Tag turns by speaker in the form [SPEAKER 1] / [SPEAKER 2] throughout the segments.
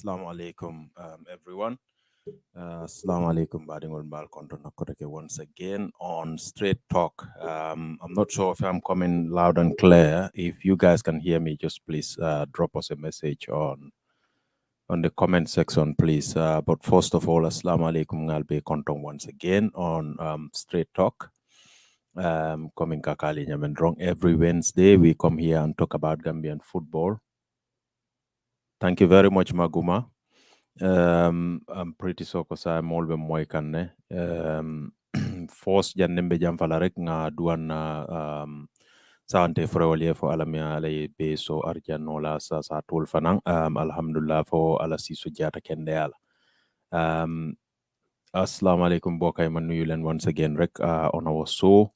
[SPEAKER 1] Assalamu alaikum, everyone. Assalamu alaikum, Badingol Balkonto Nakotake once again on Straight Talk. I'm not sure if I'm coming loud and clear. If you guys can hear me, just please drop us a message on the comment section, please. But first of all, Assalamu alaikum, Ngalbe Kontong once again on Straight Talk. Coming Kakali Nyamendrong. Every Wednesday, we come here and talk about Gambian football. Thank you very much, Maguma. I'm pretty sure because I'm all the moikanne. Force janembe jamfala rek nga duan sante frewaliye fo alamia alay be so arjanola sa tul fanang alhamdulillah fo ala siso jata kende ala. Assalamu alaikum bokay man nuyu len once again rek on our show.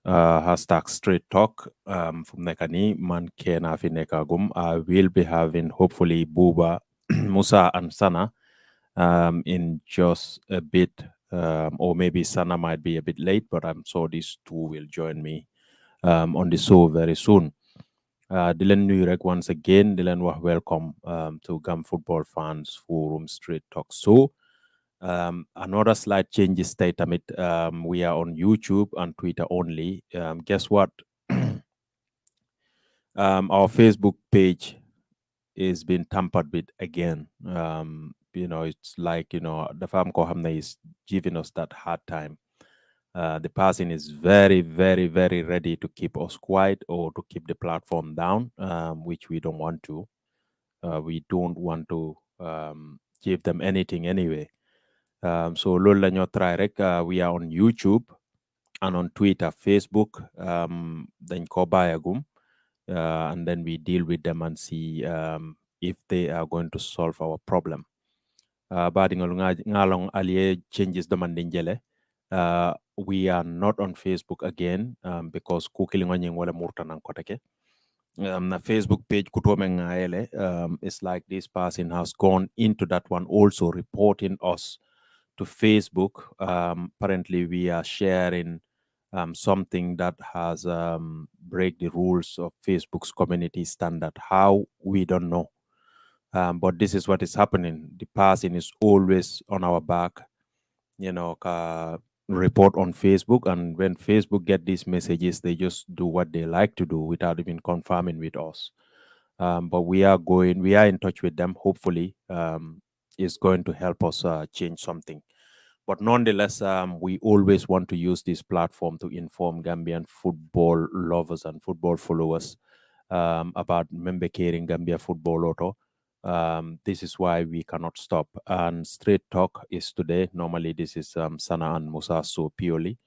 [SPEAKER 1] Hashtag Straight Talk from Nekani, man Kena fi Nekagum. I will be having hopefully Buba, Musa, and Sana in just a bit, or maybe Sana might be a bit late, but I'm sure these two will join me on the show very soon. Dylan Nurek once again, Dylan, welcome to Gam Football Fans Forum Straight Talk. So, another slight change is state amit we are on YouTube and Twitter only. Guess what? Our Facebook page is being tampered with again. It's like the farm Kohamna is giving us that hard time. The person is very, very, very ready to keep us quiet or to keep the platform down, which we don't want to. We don't want to give them anything anyway. So loolu la ñoo try rek we are on YouTube and on Twitter, Facebook dañ ko bàyyagum and then we deal with them and see if they are going to solve our problem. Baɗigol ngalong alie changes demanding we are not on Facebook again because kukilingo ñing wala murtanan koteke. Na Facebook page kutome ngaele it's like this person has gone into that one also reporting us to Facebook. Apparently, we are sharing something that has break the rules of Facebook's community standard. How we don't know, but this is what is happening. The person is always on our back, report on Facebook, and when Facebook get these messages, they just do what they like to do without even confirming with us. But we are in touch with them. Hopefully, is going to help us change something. But nonetheless, we always want to use this platform to inform Gambian football lovers and football followers about member caring Gambia football auto. This is why we cannot stop. And Straight Talk is today. Normally, this is Sana and Musa so purely.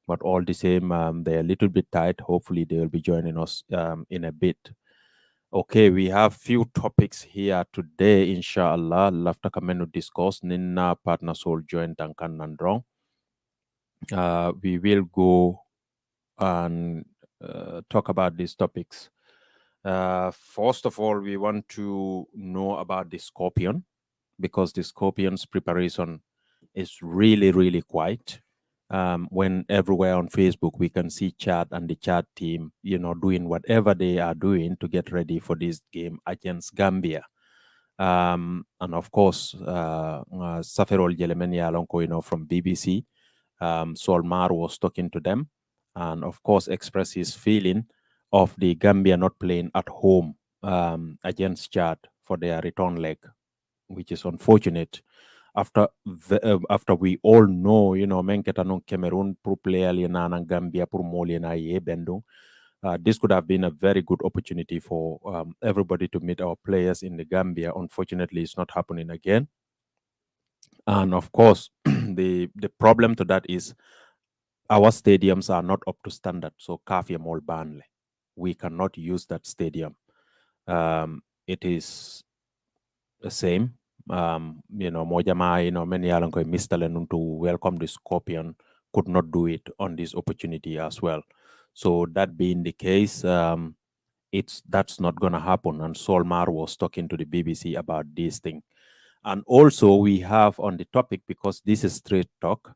[SPEAKER 1] But all the same, they're a little bit tight. Hopefully, they will be joining us in a bit. Okay, we have few topics here today, inshallah. Lafta kamenu discuss nina partner soul joint Duncan Nandrong. We will go and talk about these topics. First of all, we want to know about the scorpion because the scorpion's preparation is really, really quiet. When everywhere on Facebook we can see chat and the chat team, doing whatever they are doing to get ready for this game against Gambia. And of course, Saferol Jelemeni Alonko, from BBC, Solmar was talking to them, and of course expressed his feeling of the Gambia not playing at home against Chad for their return leg, which is unfortunate after we all know, menketa non Cameroon pour player liena na Gambia pour moliena ye bendung. This could have been a very good opportunity for everybody to meet our players in the Gambia. Unfortunately, it's not happening again. And of course, the problem to that is our stadiums are not up to standard. So Kafia Mall Banle, we cannot use that stadium. It is the same. Mojama, many Alanko Mr. Lenun to welcome the Scorpion could not do it on this opportunity as well. So that being the case, that's not gonna happen. And Solmar was talking to the BBC about this thing. And also we have on the topic, because this is Straight Talk,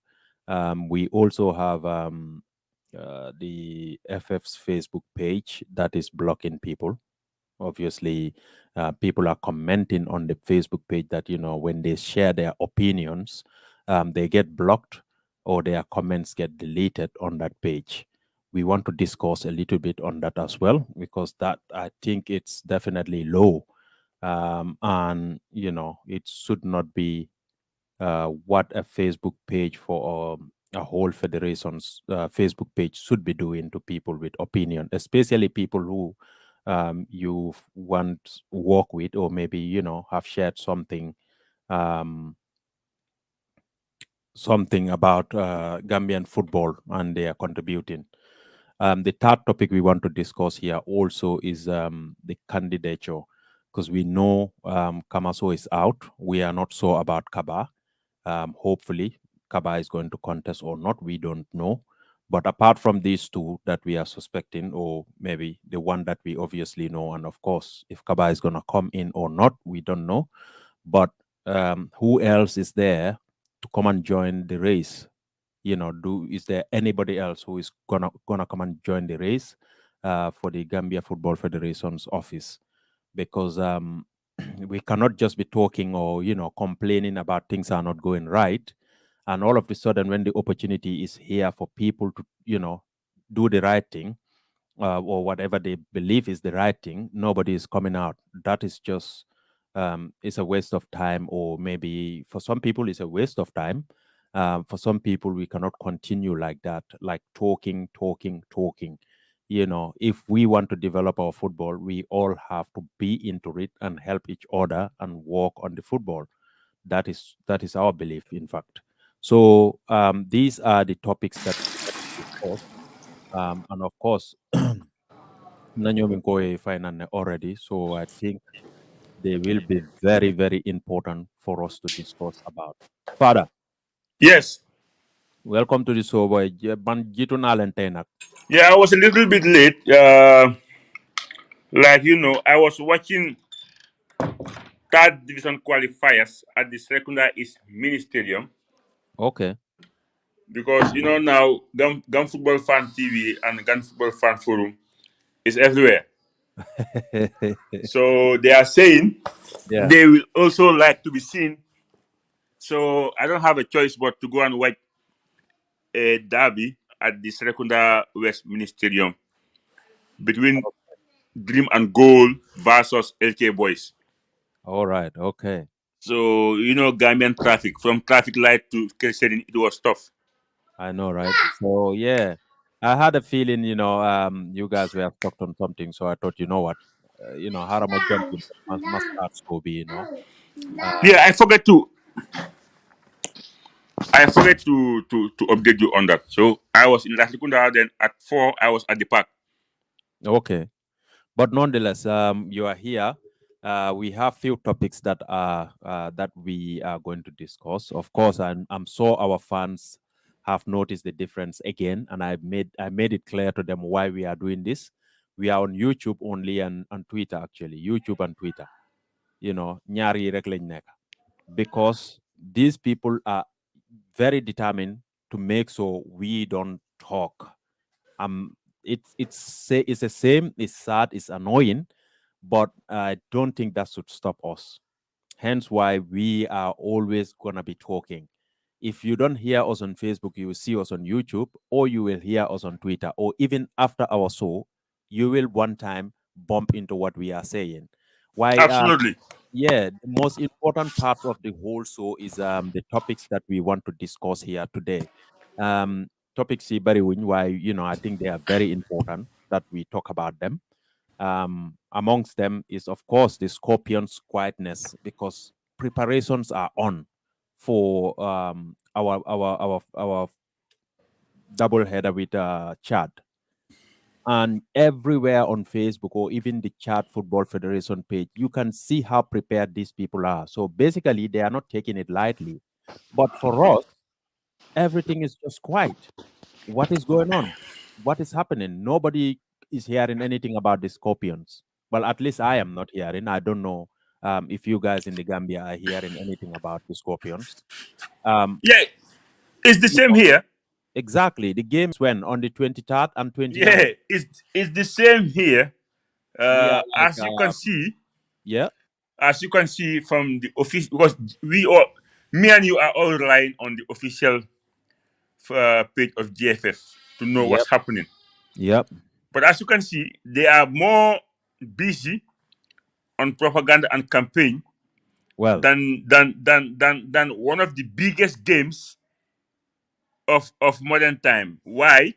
[SPEAKER 1] we also have the FF's Facebook page that is blocking people. Obviously, people are commenting on the Facebook page that, when they share their opinions, they get blocked or their comments get deleted on that page. We want to discuss a little bit on that as well, because that, I think, it's definitely low. And it should not be what a Facebook page for a whole federation's Facebook page should be doing to people with opinion, especially people who you want work with, or maybe have shared um, something about Gambian football, and they are contributing. The third topic we want to discuss here also is the candidature, because we know Kamaso is out. We are not sure about Kaba. Hopefully, Kaba is going to contest or not. We don't know. But apart from these two that we are suspecting, or maybe the one that we obviously know, and of course, if Kaba is going to come in or not, we don't know. But who else is there to come and join the race? Is there anybody else who is gonna come and join the race for the Gambia Football Federation's office? Because we cannot just be talking or complaining about things are not going right, and all of a sudden, when the opportunity is here for people to do the right thing, or whatever they believe is the right thing, nobody is coming out. That is just it's a waste of time, or maybe for some people it's a waste of time. For some people, we cannot continue like that, like talking, talking, talking. If we want to develop our football, we all have to be into it and help each other and work on the football. That is our belief, in fact. So these are the topics that we discuss. And of course, Nanyomin Koe Fainan already. So I think they will be very, very important for us to discuss about. Father,
[SPEAKER 2] Yes.
[SPEAKER 1] welcome to the show, boy. Ban jitu na len tay nak.
[SPEAKER 2] Yeah, I was a little bit late. Like I was watching third division qualifiers at the secondary East Mini Stadium
[SPEAKER 1] Okay.
[SPEAKER 2] because now Gun Football Fan TV and Gun Football Fan Forum is everywhere. So they are saying
[SPEAKER 1] Yeah.
[SPEAKER 2] they will also like to be seen. So I don't have a choice but to go and watch a derby at the Secondary West Mini Stadium between Dream and Gold versus LK Boys.
[SPEAKER 1] All right. Okay.
[SPEAKER 2] So Gambian traffic from traffic light to Kerserin, it was tough.
[SPEAKER 1] I know, right? So yeah, I had a feeling, you guys were stuck on something. So I thought, you know what, Harama jump in, must start Scooby. Uh,
[SPEAKER 2] Yeah, I forget to update you on that. So I was in Latrikunda, then at 4 I was at the park.
[SPEAKER 1] okay. But nonetheless, you are here. We have few topics that we are going to discuss. Of course, I'm sure our fans have noticed the difference again, and I made it clear to them why we are doing this. We are on YouTube only, and Twitter, actually, YouTube and Twitter. Nyari rek lañ nekk, because these people are very determined to make sure we don't talk. It's the same, it's sad, it's annoying, but I don't think that should stop us. Hence why we are always gonna be talking. If you don't hear us on Facebook, you will see us on YouTube, or you will hear us on Twitter, or even after our show, you will one time bump into what we are saying. Why
[SPEAKER 2] Absolutely.
[SPEAKER 1] yeah, the most important part of the whole show is the topics that we want to discuss here today. Um, Topics very why I think they are very important that we talk about them. Amongst them is of course the Scorpion's quietness, because preparations are on for our double header with Chad, and everywhere on Facebook or even the Chad Football Federation page, you can see how prepared these people are. So basically, they are not taking it lightly. But for us, everything is just quiet. What is going on? What is happening? Nobody is hearing anything about the Scorpions. Well, at least I am not hearing. I don't know if you guys in the Gambia are hearing anything about the Scorpions. Um,
[SPEAKER 2] Yeah, it's the
[SPEAKER 1] you
[SPEAKER 2] same
[SPEAKER 1] know,
[SPEAKER 2] here.
[SPEAKER 1] exactly. The games when on the 23rd and 29th.
[SPEAKER 2] Yeah, it's the same here.
[SPEAKER 1] We are like
[SPEAKER 2] As you can see,
[SPEAKER 1] yeah,
[SPEAKER 2] from the office, because we all, me and you are all relying on the official page of GFF to know
[SPEAKER 1] yep,
[SPEAKER 2] what's happening.
[SPEAKER 1] yep.
[SPEAKER 2] But as you can see, they are more busy on propaganda and campaign
[SPEAKER 1] Well,
[SPEAKER 2] than one of the biggest games of modern time. Why?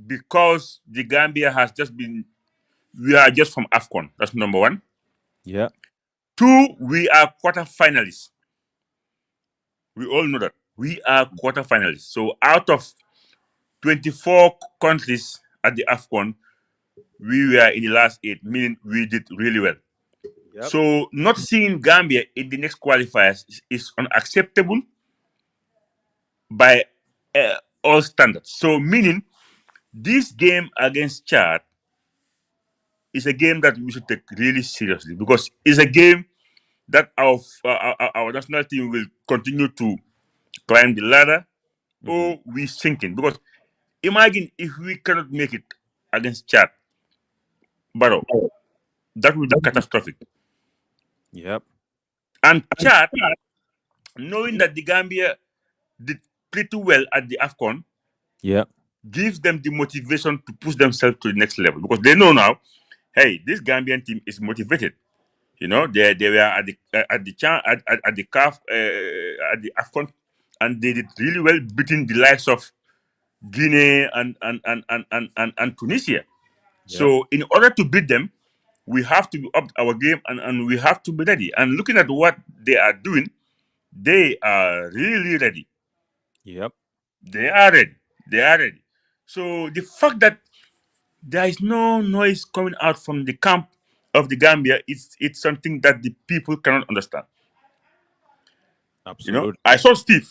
[SPEAKER 2] Because the Gambia has just been, we are just from AFCON. That's number one.
[SPEAKER 1] yeah,
[SPEAKER 2] Two, we are quarter finalists. We all know that. We are quarter finalists. So out of 24 countries at the AFCON, we were in the last eight, meaning we did really well.
[SPEAKER 1] yep,
[SPEAKER 2] So not seeing Gambia in the next qualifiers is unacceptable by all standards. So meaning this game against Chad is a game that we should take really seriously, because it's a game that our national team will continue to climb the ladder,
[SPEAKER 1] hmm,
[SPEAKER 2] or we sinking. Because imagine if we cannot make it against Chad, Barrow, that will be catastrophic.
[SPEAKER 1] yep,
[SPEAKER 2] And Chad, knowing that the Gambia did pretty well at the AFCON,
[SPEAKER 1] yeah,
[SPEAKER 2] gives them the motivation to push themselves to the next level, because they know now, hey, this Gambian team is motivated. You know, they were at the CAF at the AFCON, and they did really well, beating the likes of Guinea and Tunisia.
[SPEAKER 1] yep,
[SPEAKER 2] So in order to beat them, we have to up our game, and we have to be ready. And looking at what they are doing, they are really ready.
[SPEAKER 1] yep.
[SPEAKER 2] They are ready. They are ready. So the fact that there is no noise coming out from the camp of the Gambia, it's something that the people cannot understand. You know,
[SPEAKER 1] Absolutely.
[SPEAKER 2] I saw Steve.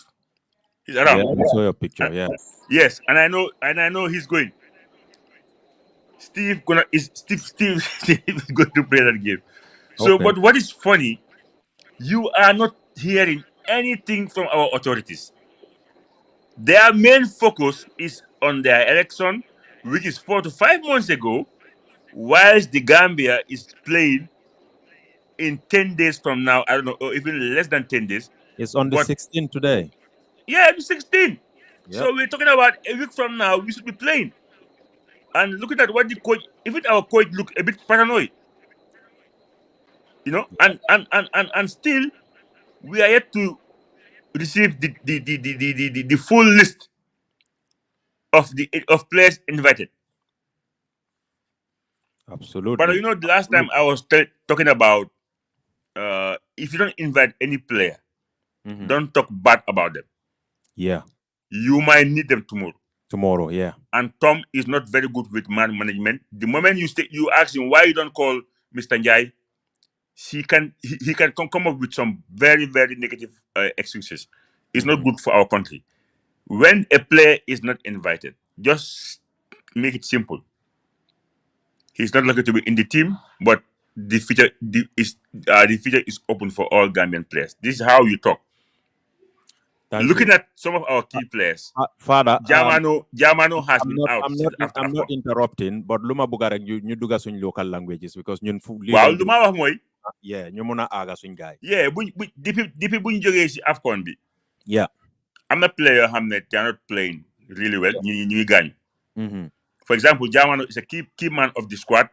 [SPEAKER 2] He's
[SPEAKER 1] Yeah,
[SPEAKER 2] around.
[SPEAKER 1] I saw your picture.
[SPEAKER 2] Uh,
[SPEAKER 1] Yeah.
[SPEAKER 2] yes, and I know he's going. Steve is going to play that game. So,
[SPEAKER 1] Okay.
[SPEAKER 2] but what is funny, you are not hearing anything from our authorities. Their main focus is on their election, which is 4 to 5 months ago, whilst the Gambia is playing in 10 days from now. I don't know, or even less than 10 days.
[SPEAKER 1] It's on the
[SPEAKER 2] But
[SPEAKER 1] 16th today.
[SPEAKER 2] yeah, it's 16.
[SPEAKER 1] Yep.
[SPEAKER 2] So we're talking about a week from now, we should be playing. And looking at what the coach, even our coach look a bit paranoid, you know, and still we are yet to receive the full list of players invited. But
[SPEAKER 1] Absolutely.
[SPEAKER 2] you know, the last time
[SPEAKER 1] Absolutely.
[SPEAKER 2] I was talking about, if you don't invite any player,
[SPEAKER 1] Hmm.
[SPEAKER 2] don't talk bad about them.
[SPEAKER 1] Yeah.
[SPEAKER 2] You might need them tomorrow.
[SPEAKER 1] Tomorrow. Yeah.
[SPEAKER 2] And Tom is not very good with man management. The moment you ask him why you don't call Mr. Njai, he can come up with some very very negative excuses. It's not
[SPEAKER 1] Hmm.
[SPEAKER 2] good for our country. When a player is not invited, just make it simple. He's not likely to be in the team, but the future is open for all Gambian players. This is how you talk.
[SPEAKER 1] Thank you.
[SPEAKER 2] Looking at some of our key players,
[SPEAKER 1] Father,
[SPEAKER 2] Jamano has been out
[SPEAKER 1] I'm not
[SPEAKER 2] since after
[SPEAKER 1] I'm not
[SPEAKER 2] AFCON.
[SPEAKER 1] interrupting, but luma buga rek ñu duga suñ local languages because ñun fu li
[SPEAKER 2] Waaw
[SPEAKER 1] lañ
[SPEAKER 2] lu ma wax mooy,
[SPEAKER 1] yeah, ñu mëna aga suñ gaay.
[SPEAKER 2] yeah, depuis buñ jógee si AFCON bi,
[SPEAKER 1] Yeah.
[SPEAKER 2] am na player yoo xam ne they are not playing really well. Ñuy gaañu.
[SPEAKER 1] Mhm.
[SPEAKER 2] For example, Jamano is a key man of the squad.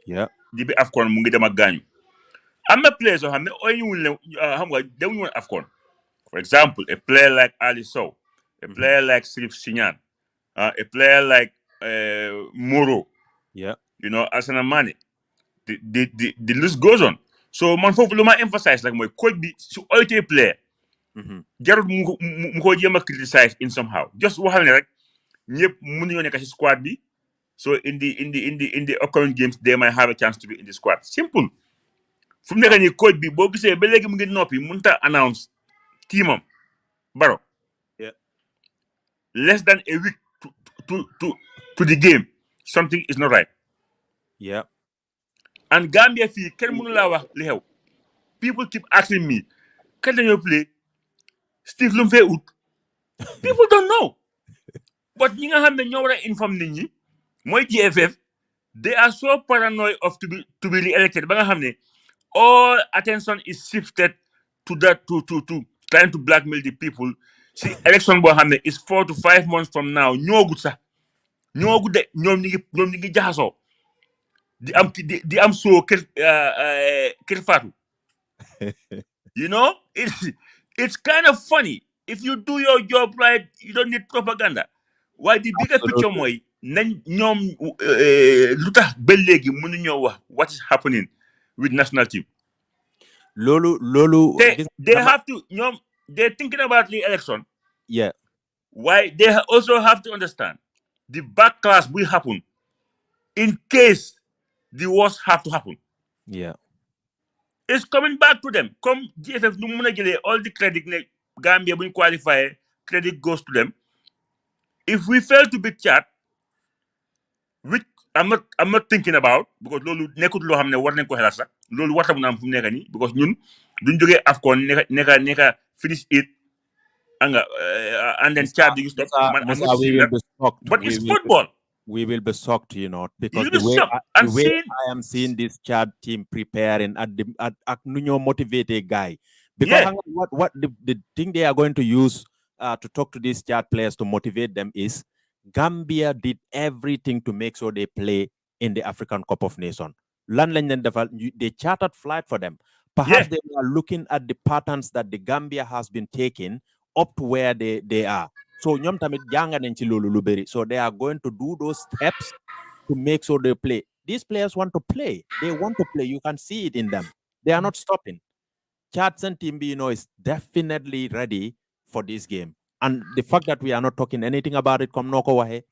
[SPEAKER 1] Yeah.
[SPEAKER 2] Depuis AFCON mu ngi dem ak gaañu. Am na players yoo xam ne oyuwuñ leen, xam nga demuñu woon AFCON. For example, a player like Ali Sow, a
[SPEAKER 1] Mhm.
[SPEAKER 2] player like Sirif Signan, a player like Moro,
[SPEAKER 1] Yeah.
[SPEAKER 2] you know, Asana Mane. The list goes on. So man foofu lu ma emphasize like mooy coach bi su oytee player,
[SPEAKER 1] Mhm.
[SPEAKER 2] jarul mu ko jéem a criticize in somehow. Just waxal ne rek ñëpp mënuñoo nekk si squad bi. So in the upcoming games, they might have a chance to be in the squad. Simple. Fu mu nekk nii coach bi boo gisee ba léegi mu ngi noppi mënut a announce teamam Baro.
[SPEAKER 1] Yeah.
[SPEAKER 2] Less than a week to to to the game, something is not right.
[SPEAKER 1] Yeah.
[SPEAKER 2] And Gambia fii kenn mënu laa wax li xew. People keep asking me, can you play? Steve lu mu fee ut. People don't know. But ñi nga xam ne ñoo war a inform nit ñi mooy GFF. They are so paranoid of to be re-elected. Ba nga xam ne all attention is shifted to that to trying to blackmail the people. See, election boo xam ne is 4 to 5 months from now. ñoogut sax ñoogut de ñoom ñi ngi jaxasoo di am soo kër faatu. You know, it's kind of funny. If you do your job right, you don't need propaganda. Why the bigger picture
[SPEAKER 1] Absolutely.
[SPEAKER 2] mooy nañ ñoom lu tax ba léegi mënuñoo wax what is happening with national team.
[SPEAKER 1] Lolu
[SPEAKER 2] They
[SPEAKER 1] gis
[SPEAKER 2] they
[SPEAKER 1] dama
[SPEAKER 2] have to ñoom they're thinking about the election.
[SPEAKER 1] yeah,
[SPEAKER 2] Why they also have to understand the backlash will happen in case the worst have to happen.
[SPEAKER 1] yeah.
[SPEAKER 2] It's coming back to them. Come GFF nu mun a jëlee all the credit ne Gambia buñ qualify credit goes to them. If we fail to beat Chad, which I'm not thinking about because loolu nekkut loo xam ne war nañ ko xelaat sax loolu warta mun a am fu mu nekk nii because ñun duñ jógee AFCON nekka finish it and then
[SPEAKER 1] Musa,
[SPEAKER 2] Chad you stop. Man, I'm
[SPEAKER 1] Musa,
[SPEAKER 2] not
[SPEAKER 1] we
[SPEAKER 2] seeing
[SPEAKER 1] will
[SPEAKER 2] that.
[SPEAKER 1] be shocked.
[SPEAKER 2] But it's football.
[SPEAKER 1] We will be shocked, you know, because
[SPEAKER 2] You'll be shocked
[SPEAKER 1] the
[SPEAKER 2] and
[SPEAKER 1] way
[SPEAKER 2] seeing
[SPEAKER 1] I am seeing this Chad team preparing at Nuno motivated guy. Because
[SPEAKER 2] yeah.
[SPEAKER 1] what the thing they are going to use to talk to these Chad players to motivate them is Gambia did everything to make sure they play in the African Cup of Nations. They chartered flight for them. Perhaps
[SPEAKER 2] Yeah.
[SPEAKER 1] they are looking at the patterns that the Gambia has been taking up to where they are. So ñoom tamit jàng nañ ci loolu lu bëri. So they are going to do those steps to make sure they play. These players want to play. They want to play. You can see it in them. They are not stopping. Chadson Timby, is definitely ready for this game. And the fact that we are not talking anything about it, come Noko Wahe,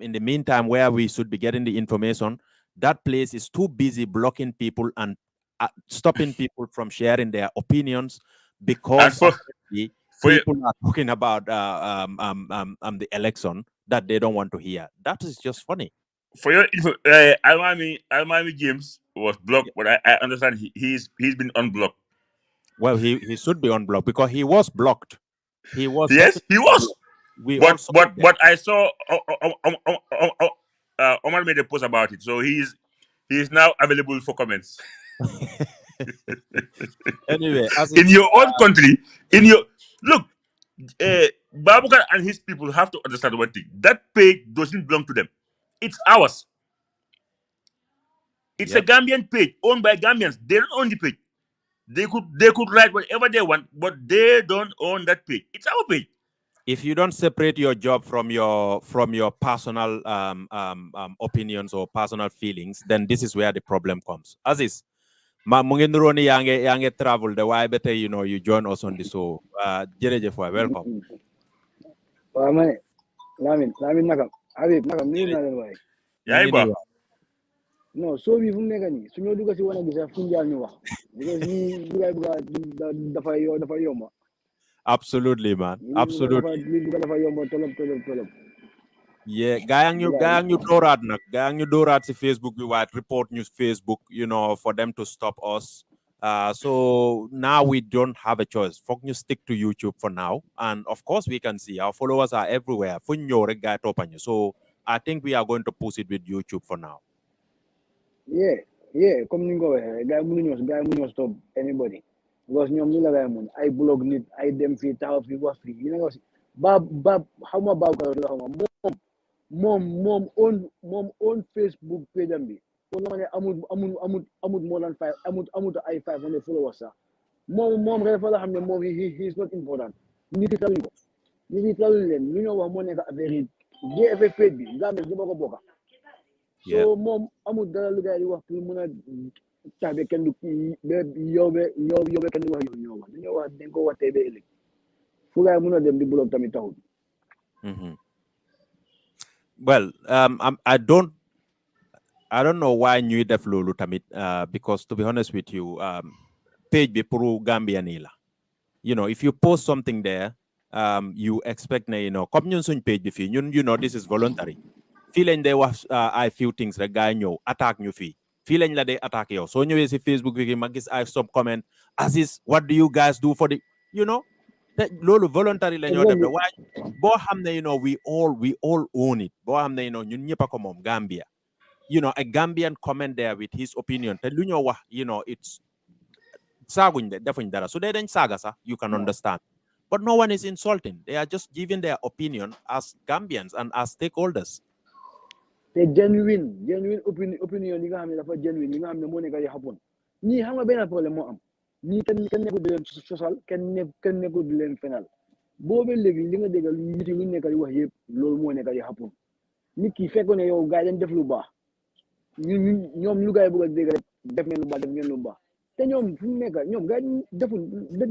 [SPEAKER 1] in the meantime, where we should be getting the information, that place is too busy blocking people and stopping people from sharing their opinions
[SPEAKER 2] And
[SPEAKER 1] because
[SPEAKER 2] for
[SPEAKER 1] apparently
[SPEAKER 2] for your,
[SPEAKER 1] people are talking about the election that they don't want to hear. That is just funny.
[SPEAKER 2] for your info, Almami James was blocked, but I understand he's been unblocked.
[SPEAKER 1] Well, he should be unblocked because he was blocked. He was
[SPEAKER 2] Yes, he
[SPEAKER 1] definitely
[SPEAKER 2] was.
[SPEAKER 1] blocked. We
[SPEAKER 2] But
[SPEAKER 1] also
[SPEAKER 2] but but I saw Omar made a post about it, so he's now available for comments.
[SPEAKER 1] anyway, as
[SPEAKER 2] In
[SPEAKER 1] it's
[SPEAKER 2] your own country, in your look, Babukar and his people have to understand one thing: that page doesn't belong to them; it's ours. It's a
[SPEAKER 1] yep.
[SPEAKER 2] Gambian page owned by Gambians. They don't own the page. They could write whatever they want, but they don't own that page. It's our page.
[SPEAKER 1] If you don't separate your job from your personal opinions or personal feelings, then this is where the problem comes. Aziz, mu ngi nuroo ni yaa ngi travel de waaye ba tey you join us on the show. Jërëjëf waay, welcome.
[SPEAKER 3] waaw ma ne Lamin nakam Habib nakam nuyu naa leen waaye
[SPEAKER 1] ñu
[SPEAKER 2] Yeah,
[SPEAKER 1] ngi
[SPEAKER 2] but
[SPEAKER 1] nii
[SPEAKER 3] non soo bi fu mu nekk nii su ñoo dugg si wana gi sax fu ñu jaar ñu wax because ñii bu bëgg dafa yomba
[SPEAKER 1] absolutely man, absolutely.
[SPEAKER 3] dafa yomba tolop
[SPEAKER 1] Yeah, gaa ñu dooraat nag gaa ñu dooraat si Facebook bi waaye report news Facebook for them to stop us. So now we don't have a choice. Foog ñu stick to YouTube for now, and of course we can see our followers are everywhere. Fu ñu ñëw rek gaa toppañu. So I think we are going to push it with YouTube for now.
[SPEAKER 3] yeah comme ni nga ko waxee gars yi mënuñoo stop anybody because ñoom ñu la gay mun ay blog nit ay dem fii taxaw fii wax fii yi nga wax ba xaw ma baaw ka la xaw ma moom on Facebook page am bi pour nga ma ne amul more than 5 amul ay 500 followers sax moom rek fa la xam ne moom he is not important nit yi taluñ leen lu ñoo wax moo nekk affaire yi GFF page bi nga mel ko bokka so moom amul dara lu gars yi wax pour mën a tax ba kenn du yow kenn du wax ñoo wax dañ ko wax tey ba ëllëg fu gars yi mën a dem di blog tamit taxul.
[SPEAKER 1] Well, I don't know why ñuy def loolu tamit because to be honest with you, page bi pour Gambia nii la. If you post something there, you expect na comme ñun suñ page bi fii ñun this is voluntary. Fii lañ day wax ay few things rek gaa ñëw attaque ñu fii lañ la day attaque yow soo ñëwee si Facebook bi ma gis ay some comment Aziz, what do you guys do for the te loolu voluntary la ñoo def la waaye boo xam ne we all own it boo xam ne ñun ñëpp a ko moom Gambia a Gambian comment there with his opinion. Te lu ñoo wax, it's saaguñ de defuñ dara. So they dañ saaga sax, you can
[SPEAKER 3] No.
[SPEAKER 1] understand. But no one is insulting. They are just giving their opinion as Gambians and as stakeholders.
[SPEAKER 3] te genuine opinion yi nga xam ne dafa genuine yi nga xam ne moo nekk di happen ñii xam nga benn problème moo am ñii kenn nekkul di leen sosal kenn nekkul di leen fenal boobu léegi li nga déggal nit yi lu nekk di wax yëpp loolu moo nekk di happen nit ki fekk ne yow gars yi dañ def lu baax ñoom lu gars yi bëgg a dégg rek def ngeen lu baax te ñoom fu mu nekk ñoom gars yi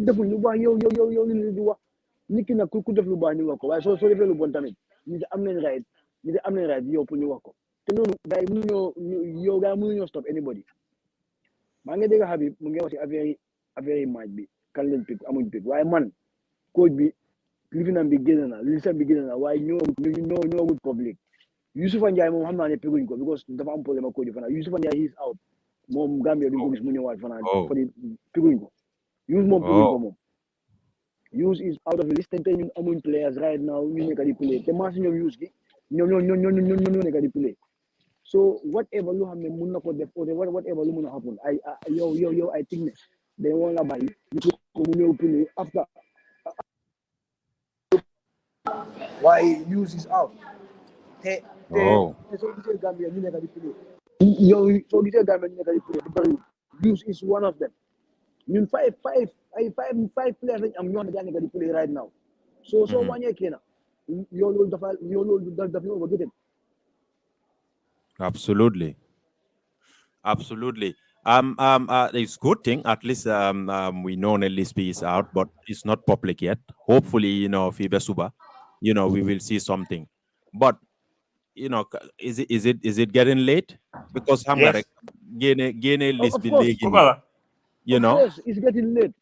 [SPEAKER 3] defuñ lu baax yow li di wax nit ki nag ku def lu baax ñu wax ko waaye soo defee lu bon tamit nit am nañ right yow pour ñu wax ko te noonu gars yi mënuñoo stop anybody maa ngi dégg Habib mu ngi wax si affaire yi match bi kan lañ pick amuñ pick waaye man coach bi lifinam bi génn na lisam bi génn na waaye ñoo public Youssoufa Ndiaye moom xam naa ne pickuñ ko because dafa am problème ak coach bi fanaan Youssoufa Ndiaye he is out moom Gambia duñ ko gis mu ñëwaat fanaan pickuñ ko Youss moom pickuñ ko moom Youss is out of the list te ñun amuñ players right now ñu nekk di play te maa si ñoom Youss gi ñoo nekk di play so whatever lu xam ne mun na ko def whatever lu mun a happen yow I think ne dañ woon la bàyyi ñu ko mu ñëw play after waaye Youss is out te soo gisee Gambia ñu nekk di play soo gisee Gambia ñu nekk di play bari Youss is one of them ñun five players lañ am ñoo xam ne daa nekk di play right now soo wàññee kii na yow loolu daf ñu overrated.
[SPEAKER 1] Absolutely. It's good thing at least we know Lisby is out, but it's not public yet. Hopefully, Fibe Suba, we will see something. But is it getting late? Because
[SPEAKER 2] Yes.
[SPEAKER 1] Gene Lisby
[SPEAKER 3] Of
[SPEAKER 1] league,
[SPEAKER 3] course, it's getting late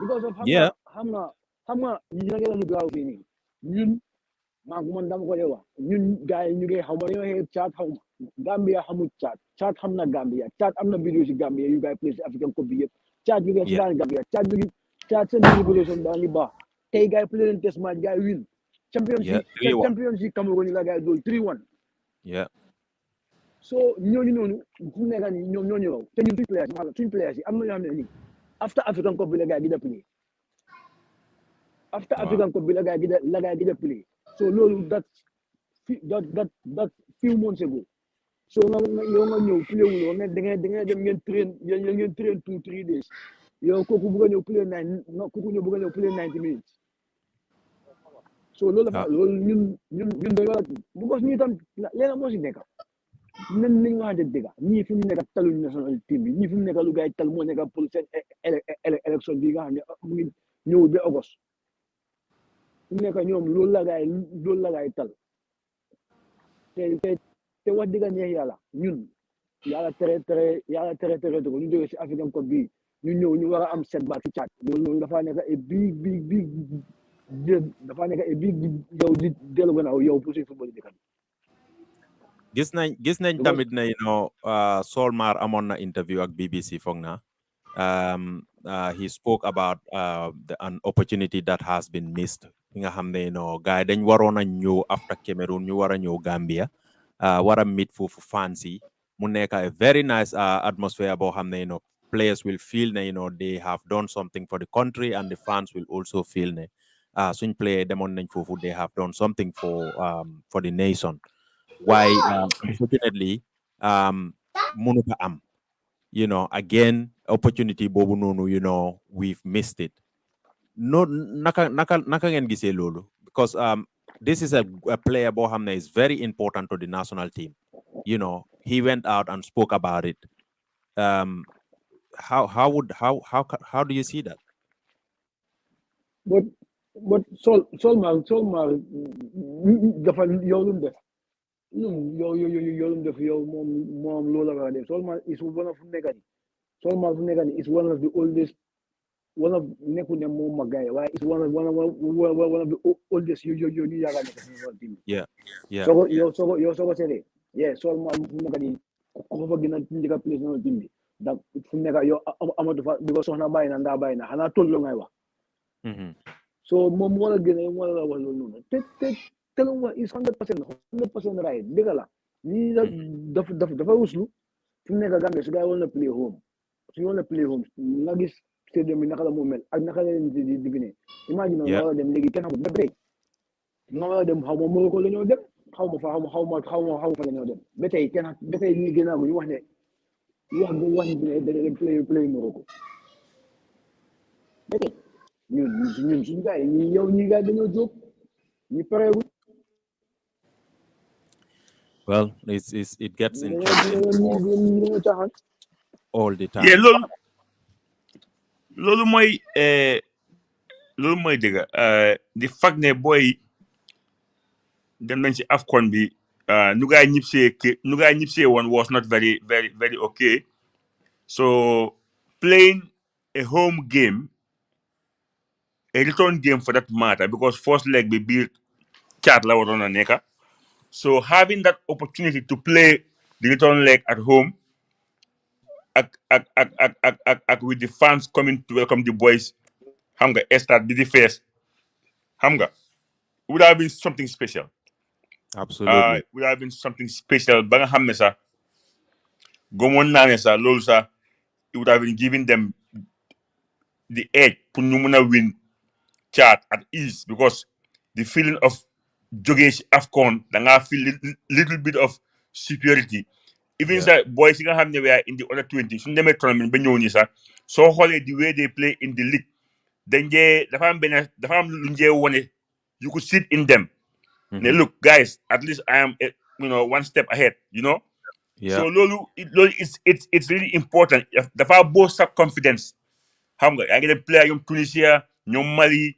[SPEAKER 3] because of xam nga ñu ngi leen di gaaw fii nii ñun man dama ko wax ñun gars yi ñu ngi xaw ma dañoo chat xaw ma Gambia xamul chat xam na Gambia chat am na vidéo si Gambia yu gars play si African Cup bi yëpp chat yu ngi daan Gambia chat seen délibération daan li baax tey gars yi play leen test match gars yi win championship Cameroun yi la gars yi dool 3-1 so ñooñu noonu fu nekk nii ñoom ñoo ñëw te ñun suñ players yi am na ñoo xam ne nii after African Cup bi la gars yi di play after African Cup bi la gars yi di play so loolu that few months ago so yow nga ñëw play wuloo ne da ngay dem ngeen train 2-3 days yow kooku bëgg a ñëw play 90 minutes so loolu ñun dañu war a because ñii tam leena moo si nekk nañ waxante dëgg ñii fi mu nekk taluñ national team bi ñii fi mu nekk lu gars yi tal moo nekk pour seen élection bi nga xam ne mu ngi ñëw ba August fi mu nekk ñoom loolu la gars yi tal te wax dëgg neex yàlla ñun yàlla tere ko ñu jógee si African Cup bi ñu ñëw ñu war a am setback ci chat loolu dafa nekk a big dafa nekk a big yow di dellu gannaaw yow pour suñu football bi
[SPEAKER 1] gis nañ tamit ne Solmar amoon na interview ak BBC foog na he spoke about an opportunity that has been missed nga xam ne gars yi dañ waroon a ñëw after Cameroon ñu war a ñëw Gambia war a meet foofu fans yi mu nekk a very nice atmosphere boo xam ne players will feel ne they have done something for the country and the fans will also feel ne suñ player demoon nañ foofu they have done something for the nation. Why unfortunately munu ko am again opportunity boobu noonu we've missed it no naka ngeen gisee loolu because this is a player boo xam ne is very important to the national team he went out and spoke about it how do you see that?
[SPEAKER 3] But Solmar dafa yow lu mu def yow lu mu def yow moom loolu la war a def Solmar is one of is one of the oldest nekku ne moom ma gaay waaye is one of the oldest ñu yaakaar ne national team soo ko seetee Solmar fu nekk nii ko fa gën a njëkk a play national team bi da fu nekk yow amatu fa bi ko soxna bàyyi na ndaa bàyyi na xanaa toll ngay wax so moom moo la gën a wax loolu noonu te lu wax is 100% right dëgg la lii dafa uslu fi mu nekk Gambie su gaa yi woon na play home su ñu woon na play home nga gis stadium bi naka la mu mel ak naka la leen di bine imagine nga
[SPEAKER 1] Yeah.
[SPEAKER 3] war a dem léegi kenn xamul ba tey nga war a dem xaw ma Morocco la ñoo dem xaw ma fa la ñoo dem ba tey lii gën a ñu wax ne wax ne dañu play Morocco ba tey ñun suñu gars yi ñi gars yi dañoo jóg ñu pareegul
[SPEAKER 1] Well, it gets interesting
[SPEAKER 3] dañoo caaxaan
[SPEAKER 1] all the
[SPEAKER 2] yeah
[SPEAKER 1] time.
[SPEAKER 2] loolu mooy dëgg di fact ne booy dem nañ si AFCON bi nu gaa ñibsee woon was not very very very okay. So playing a home game, a return game for that matter, because first leg be built chat la waroon a nekka. So having that opportunity to play the return leg at home ak with the fans coming to welcome the boys, xam nga start bi di fees, xam nga would have been something special.
[SPEAKER 1] Absolutely.
[SPEAKER 2] Would have been something special ba nga xam ne sax gomoon naa ne sax loolu sax it would have been giving them the edge pour ñu mun a win chat at ease, because the feeling of jógee si AFCON da ngaa feel little bit of superiority. Even
[SPEAKER 1] Yeah.
[SPEAKER 2] sa boys yi nga xam ne we are in the under 20 suñu demee tournament ba ñëw nii sax soo xoolee the way they play in the league dafa am lu njee wone you could see it in them. Ne look guys, at least I am one step ahead,
[SPEAKER 1] Yeah.
[SPEAKER 2] so loolu it's really important. Dafa boost sa confidence, xam nga yaa ngi dem player ñoom Tunisia ñoom Mali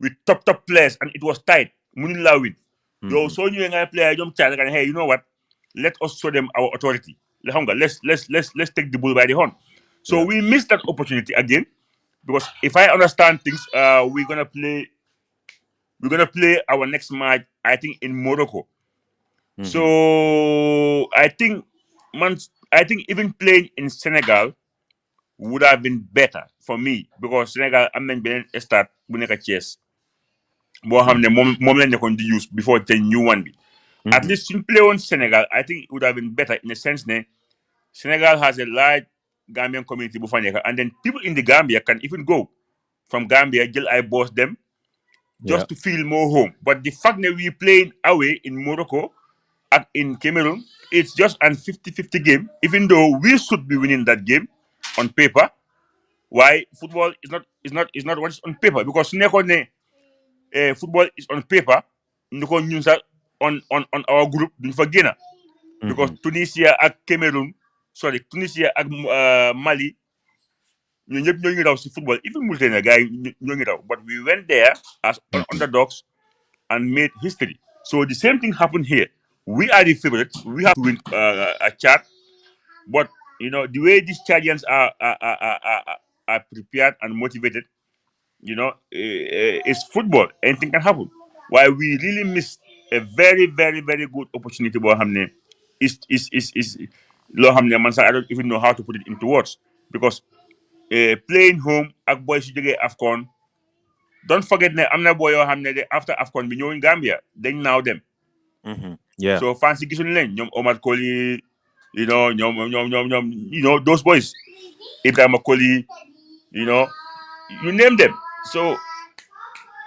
[SPEAKER 2] with top players and it was tight mënuñ laa win. yow soo ñëwee nga player ñoom Tchad nga ne hey, you know what, let us show them our authority. Xam nga let's take the bull by the horn. So
[SPEAKER 1] Yeah.
[SPEAKER 2] we missed that opportunity again, because if I understand things, we're gonna play our next match, I think, in Morocco. So I think even playing in Senegal would have been better for me, because Senegal am nañ beneen start bu nekk Thiès boo xam ne moom lañ nekkoon di use before the new one bi. At least suñ play woon Senegal, I think it would have been better in the sense ne Senegal has a large Gambian community bu fa nekk, and then people in the Gambia can even go from Gambia jël ay boss them
[SPEAKER 1] Yeah.
[SPEAKER 2] just to feel more home. But the fact that we playing away in Morocco and in Cameroon, it's just an 50-50 game, even though we should be winning that game on paper. Why football is not what is on paper, because football is on paper. On our group duñ fa génn, because Tunisia ak Tunisia ak Mali ñoo ñëpp ñoo ngi raw si football, even Mauritania gars yi ñoo ngi raw, but we went there as underdogs and made history. So the same thing happened here. We are the favorites. We have to win a chat. But the way these Chadians are prepared and motivated, it's football. Anything can happen. Why we really missed a very, very, very good opportunity. About Hamne is Lo Hamne Mansa. I don't even know how to put it into words, because playing home ak boys yu jógee AFCON. Don't forget ne am na boy yoo xam ne de after AFCON bi ñëw Gambia dañ naaw dem.
[SPEAKER 1] Yeah.
[SPEAKER 2] So fancy gisuñu leen ñoom Omar Colley, ñoom those boys, Ibrahima Colley, you name them.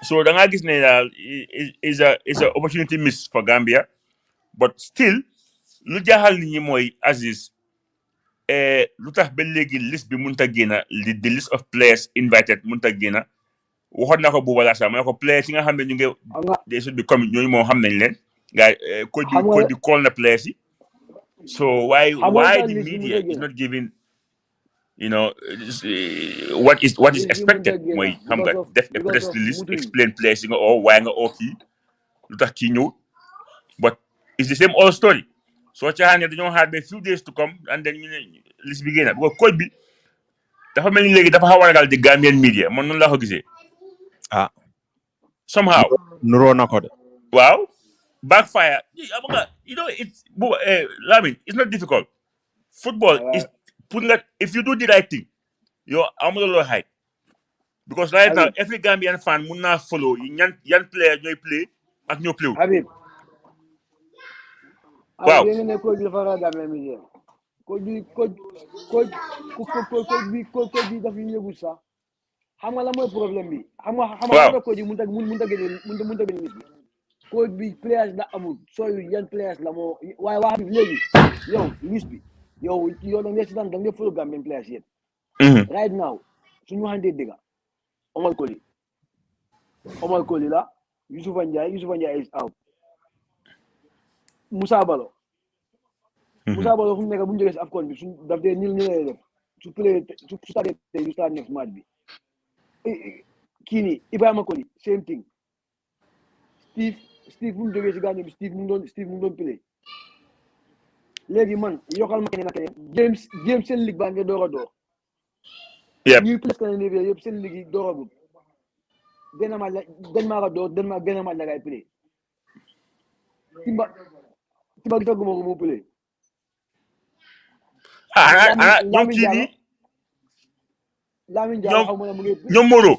[SPEAKER 2] So da ngaa gis ne daal is a opportunity miss for Gambia, but still lu jaaxal nit ñi mooy Aziz, lu tax ba léegi list bi mënut a génn, the list of players invited mënut a génn. waxoon naa ko bu wala sax ma ne ko players yi nga xam ne ñu ngi they should be coming, ñooñu moom xam nañ leen gars coach bi call na players yi. So why the media is not giving what is expected mooy xam nga def a press release explain players yi nga waaye nga kii lu tax kii ñëw, but it's the same old story. soo caaxaan ne dañoo xaar ba few days to come and then ñu ne liste bi génn, because coach bi dafa mel ni léegi dafa xaw a ragal di Gambian media, man noonu laa ko gisee somehow.
[SPEAKER 1] nuroo na ko de.
[SPEAKER 2] Wow, backfire. It's Lamin, it's not difficult. Football is if you do the right thing, you're amulolo high. Because right now every Gambian fan will not follow young player you play and you play. Wow.
[SPEAKER 3] Dia ne coach dafa ragal même mi coach bi dafa yëgu sax xam nga la mooy problème bi xam
[SPEAKER 2] Wow.
[SPEAKER 3] nga coach yi mënut a génne liste bi coach bi players la amul sooy yan players la moo waaye waa xam léegi yow liste bi yow da ngay seetaan da ngay follow Gambian players yëpp right now suñu waxantee dëgg Omar Colley la Youssoufa Ndiaye is out Moussa Balo fu mu nekk bu ñu jógee si AFCON bi suñ daf dee ñil lay def su starté tey du start next match bi kii nii Ibrahima Colley same thing Steve fu mu jógee si gaañu bi Steve mu ngi doon play léegi man yokkal ma keneen ak keneen James seen ligue baa ngi door a door ñuy plus keneen ni yëpp seen ligue yi dooragul benn match la Denmark a door Denmark benn match la ngay play Timba gisaguma ko mu play
[SPEAKER 2] ñoom kii nii
[SPEAKER 3] Lamine Diallo xaw ma ne mu ngi
[SPEAKER 2] ñoom
[SPEAKER 3] Moro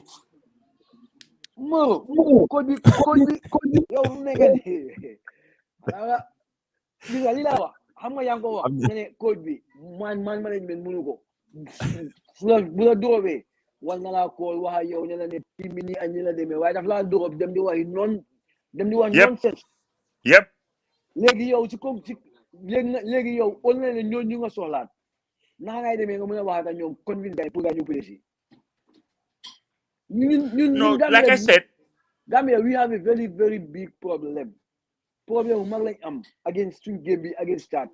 [SPEAKER 3] coach bi yow fu mu nekk nii gis nga li la wax xam nga yaa ngi ko wax nga ne coach bi man management mënu ko bu la dóoree war na laa kool wax ak yow ne la ne team bi nii ak ñi la demee waaye daf laa dóor dem di wax nonsense léegi yow léegi yow ol na ne ñooñu nga soxlaat naka ngay demee nga mën a wax ak ñoom convince gars yi pour nga ñu précis ñun
[SPEAKER 2] like I said
[SPEAKER 3] Gambia we have a very very big problem bu mag lañ am against suñ game bi against Chad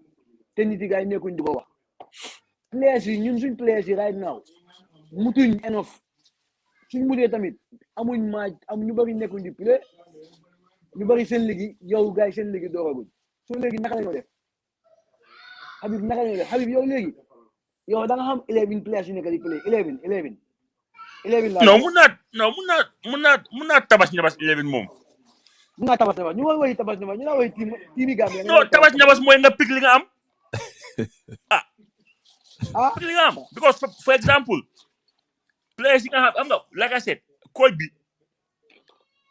[SPEAKER 3] te nit yi gars yi nekkuñ di ko wax players yi ñun suñ players yi right now mutuñ enough suñ mutee tamit amuñ match ñu bëri nekkuñ di play ñu bëri seen liggéey yow gars yi seen liggéey dooraguñ so léegi naka lañoo def Habib yow léegi yow da nga xam 11 players yu nekk di play 11
[SPEAKER 2] mun naa tabas ñabas 11 moom.
[SPEAKER 3] Mun naa tabas ñabas ñu war way tabas ñabas ñu la way tiimi Gambia.
[SPEAKER 2] Non tabas ñabas mooy nga pick li nga am. Pick li nga am because for example players yi nga xam nga like I said coach bi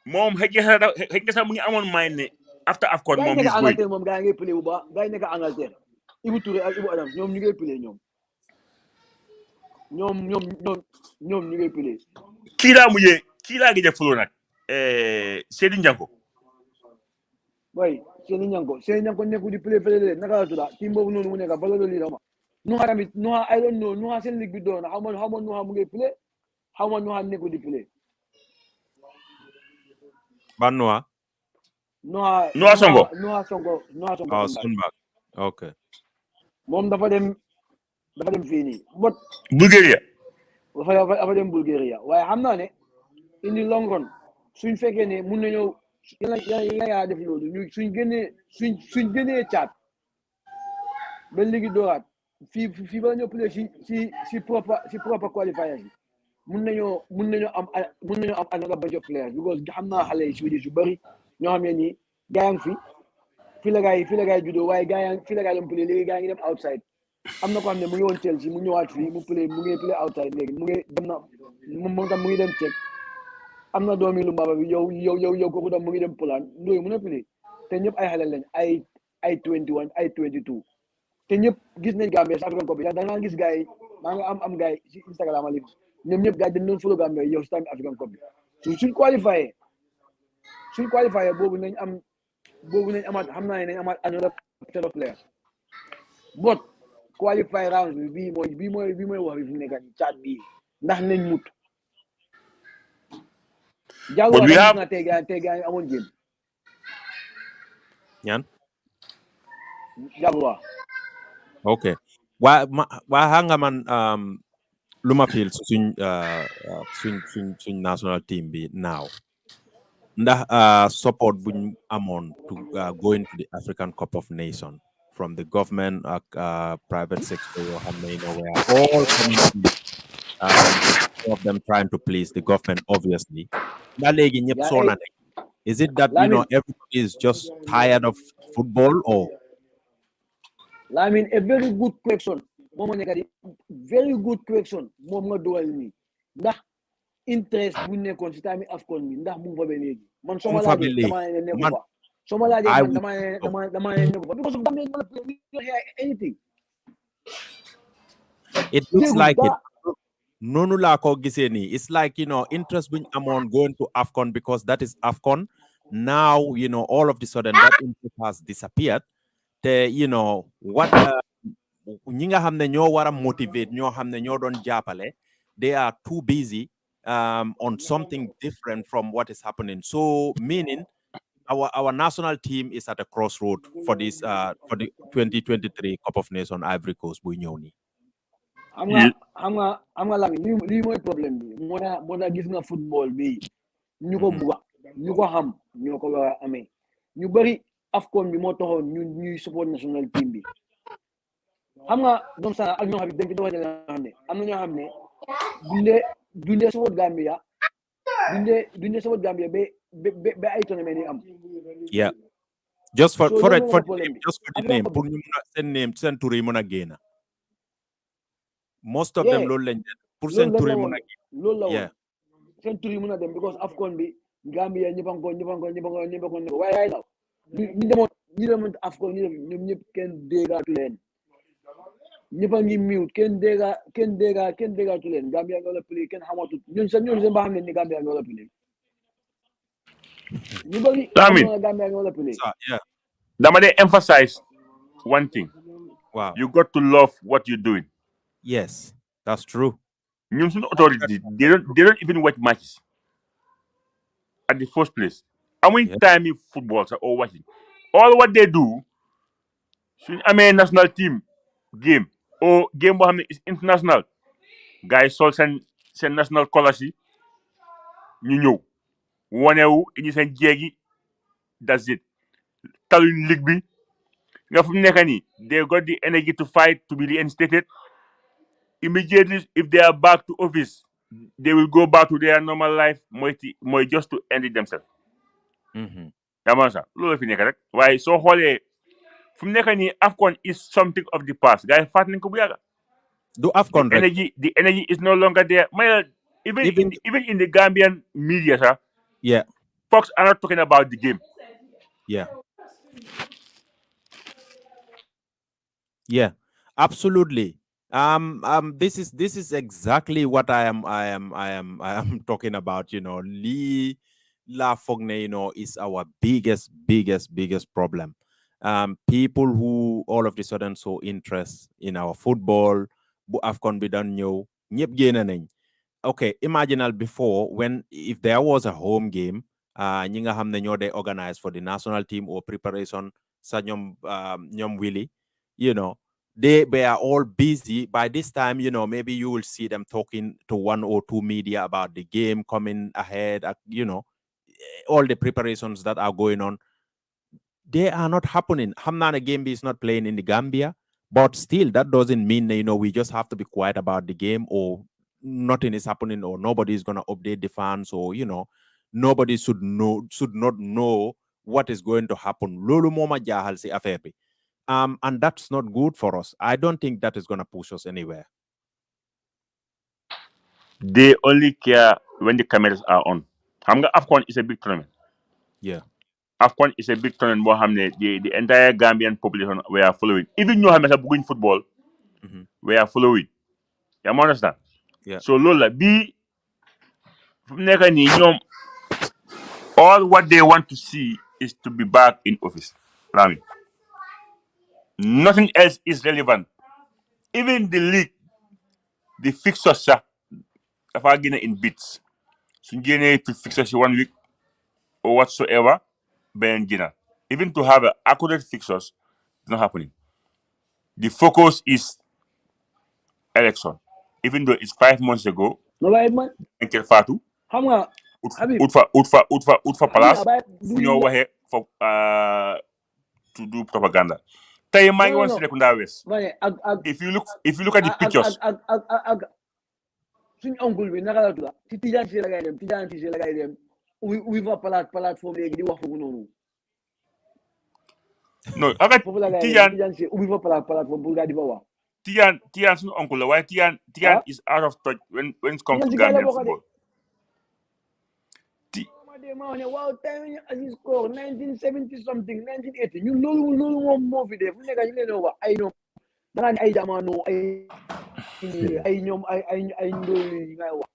[SPEAKER 2] moom xëy na sax mu ngi amoon mind ne after AFCON moom is going.
[SPEAKER 3] Angleterre moom gaa ngi play bu baax gaa yi nekk Angleterre Ibou Touré ak Ibou Adams ñoom ñu ngi play ñoom ñu ngi play.
[SPEAKER 2] Kii laa ngi def follow nag Seydou Ndianko.
[SPEAKER 3] way Seydou Ndianko nekku di play fële naka la tudda team boobu noonu mu nekk Valladolid lii dama Nuha tamit I don't know Nuha seen ligue bi doon na xaw ma Nuha mu ngi play xaw ma Nuha nekku di play.
[SPEAKER 1] Ban Nuha
[SPEAKER 2] Sonko.
[SPEAKER 1] Oh, Sunbak. Okay.
[SPEAKER 3] Moom dafa dem fii nii but
[SPEAKER 2] Bulgaria.
[SPEAKER 3] dafa dem Bulgaria waaye xam naa ne in the long run suñ fekkee ne mun nañoo yaa def loolu ñu suñ génnee Chad ba léegi dooraat fii ba ñoo play si proper qualifiers yi mun nañoo am another bunch of players because xam naa xale yi Swedish yu bëri ñoo xam ne nii gaa yi fii la gaa yi juddoo waaye fii la gaa yi doon play léegi gaa ngi dem outside am na ko xam ne mu ngi woon Chelsea mu ñëwaat fii mu ngi play outside léegi mu ngi dem na moom tam mu ngi dem Czech am na doomi Lumbaba bi yow kooku tam mu ngi dem Poland ndooyu mun a play te ñëpp ay xale lañ ay 21 ay 22 te ñëpp gis nañ Gambia si African Cup bi da nga gis gars yi maa nga am gars yi si Instagram ali ñoom ñëpp gars yi dañ doon follow Gambia yow si time African Cup bi suñ qualifié boobu nañ amaat xam naa ne nañ amaat another set of players but qualify round bi bii mooy wax bi fi nekk nii Chad bii ndax nañ mut Jaguar na tey gars yi amoon jéem
[SPEAKER 1] ñaan
[SPEAKER 3] Jaguar
[SPEAKER 1] okay waa hanga man luma feel suñ national team bi now ndax support buñ amoon to go into the African Cup of Nations from the government private sector yoo xam ne where all communities of them trying to please the government obviously ndax léegi ñëpp soona ne is it that everybody is just tired of football or
[SPEAKER 3] I mean a very good question moom nekk di very good question moom nga dogal nii ndax interest bu nekkoon si tamit AFCON bi ndax mu ngi fa ba léegi man soo ma laajee dama ne nekku fa So man,
[SPEAKER 1] I
[SPEAKER 3] man,
[SPEAKER 1] would
[SPEAKER 3] the man, because of Gambia, we don't hear anything.
[SPEAKER 1] it looks
[SPEAKER 3] Dégul
[SPEAKER 1] like it.
[SPEAKER 3] dara.
[SPEAKER 1] Nonu la ko gisee nii. It's like, interest buñ amoon going to AFCON because that is AFCON. Now, all of the sudden that interest has disappeared. What ñi nga xam ne ñoo war a motivate ñoo xam ne ñoo doon jàppale, they are too busy on something different from what is happening. So meaning our national team is at a crossroad for this for the 2023 Cup of Nations Ivory Coast buy ñëw nii.
[SPEAKER 3] Xam nga la lii mooy problème bi moo tax gis nga football bi ñu ko bugga ñu ko xam ñoo ko war a amee ñu bëri AFCON bi moo taxoon ñuy support national team bi xam nga doom sa ak ñoo xam ne dañ ci doon xam ne am na ñoo xam ne duñ dee support Gambia duñ dee support Gambia ba ay tournament yi am.
[SPEAKER 1] Yeah, just for
[SPEAKER 3] So
[SPEAKER 1] for
[SPEAKER 3] loolu
[SPEAKER 1] it
[SPEAKER 3] mooy
[SPEAKER 1] for the
[SPEAKER 3] problème
[SPEAKER 1] name,
[SPEAKER 3] bi
[SPEAKER 1] just for the name pour ñu mun a seen name seen tur yi mun a génn. Most of them loolu lañ pour seen tur yi mun a génn.
[SPEAKER 3] loolu la woon
[SPEAKER 1] Yeah.
[SPEAKER 3] seen tur yi mun a dem because AFCON bi Gambia ñëpp a ko waaye daw ñi demoon AFCON ñoom ñëpp kenn déggaatu leen ñëpp a ngi mute kenn déggaatu leen Gambia nga la play kenn xamatut ñun seen ba xam ne ni Gambia nga la play ñu bëri xamuñu Gambia nga la play.
[SPEAKER 1] Yeah.
[SPEAKER 2] Dama dey emphasize one thing.
[SPEAKER 1] Wow.
[SPEAKER 2] You got to love what you're doing.
[SPEAKER 1] Yes, that's true.
[SPEAKER 2] Ñun suñu authority they don't even watch matches at the first place. Amuñ time football or watching. All what they do suñ amee national team game or game boo xam ne is international guys sol seen national colours yi ñu ñëw wonewu indi seen jeegi that's it. Taluñ ligue bi nga fu mu nekk nii they got the energy to fight to be reinstated. Immediately if they are back to office they will go back to their normal life mooy just to end it themselves. Yaman sax loolu fi nekk rek waaye soo xoolee fu mu nekk nii AFCON is something of the past gars yi fàtt nañ ko bu yàgga.
[SPEAKER 1] Du AFCON rek.
[SPEAKER 2] The energy is no longer there. Even in the Gambian media, sir.
[SPEAKER 1] Yeah.
[SPEAKER 2] Folks are not talking about the game.
[SPEAKER 1] Yeah. Yeah. Absolutely. This is exactly what I am talking about. Lee La Fogne, is our biggest problem. People who all of a sudden show interest in our football, bu AFCON bi daan ñëw ñëpp génn nañ. Okay, imaginal before if there was a home game, ñi nga xam ne ñoo dey organize for the national team or preparation sa ñoom Willie, they were all busy. By this time, maybe you will see them talking to one or two media about the game coming ahead, all the preparations that are going on. They are not happening. Hamnana Gambia is not playing in the Gambia, but still that doesn't mean we just have to be quiet about the game or nothing is happening or nobody is going to update the fans or nobody should not know what is going to happen. Lolu moma jahal si affaire bi. And that's not good for us. I don't think that is going to push us anywhere.
[SPEAKER 2] They only care when the cameras are on. Hamga AFCON is a big tournament.
[SPEAKER 1] Yeah.
[SPEAKER 2] AFCON is a big tournament. The entire Gambian population we are following. Even you have going football, we are following. You understand?
[SPEAKER 1] Yeah.
[SPEAKER 2] So Lola, all what they want to see is to be back in office. Rami. Nothing else is relevant. Even the league, the fixtures, if I get in bits, so get to fixtures 1 week or whatsoever, ben gina. Even to have accurate fixtures, it's not happening. The focus is election. Even though it's 5 months ago,
[SPEAKER 3] No way, man.
[SPEAKER 2] Enkel Fatu,
[SPEAKER 3] Xam nga
[SPEAKER 2] Utfa Palace, Funyo Wahe for to do propaganda. Tay maa ngi woon Serekunda West. If you look at the pictures.
[SPEAKER 3] Suñu oncle bi naka la tudd ci Tidiane Cissé la ngay dem uy fa plateforme léegi di wax foofu noonu.
[SPEAKER 2] Non, en fait,
[SPEAKER 3] Tidiane Cissé ubbi fa plateforme pour gars di fa wax.
[SPEAKER 2] Tidiane suñu oncle la waaye Tidiane is out of touch when it comes to Gambian football.
[SPEAKER 3] Wow, time Aziz score 1970 something, 1980. You know more video. Fu nekk ñu leen wax ay ñoom da nga ay jamono ay ñoom ay ndóol ngay wax.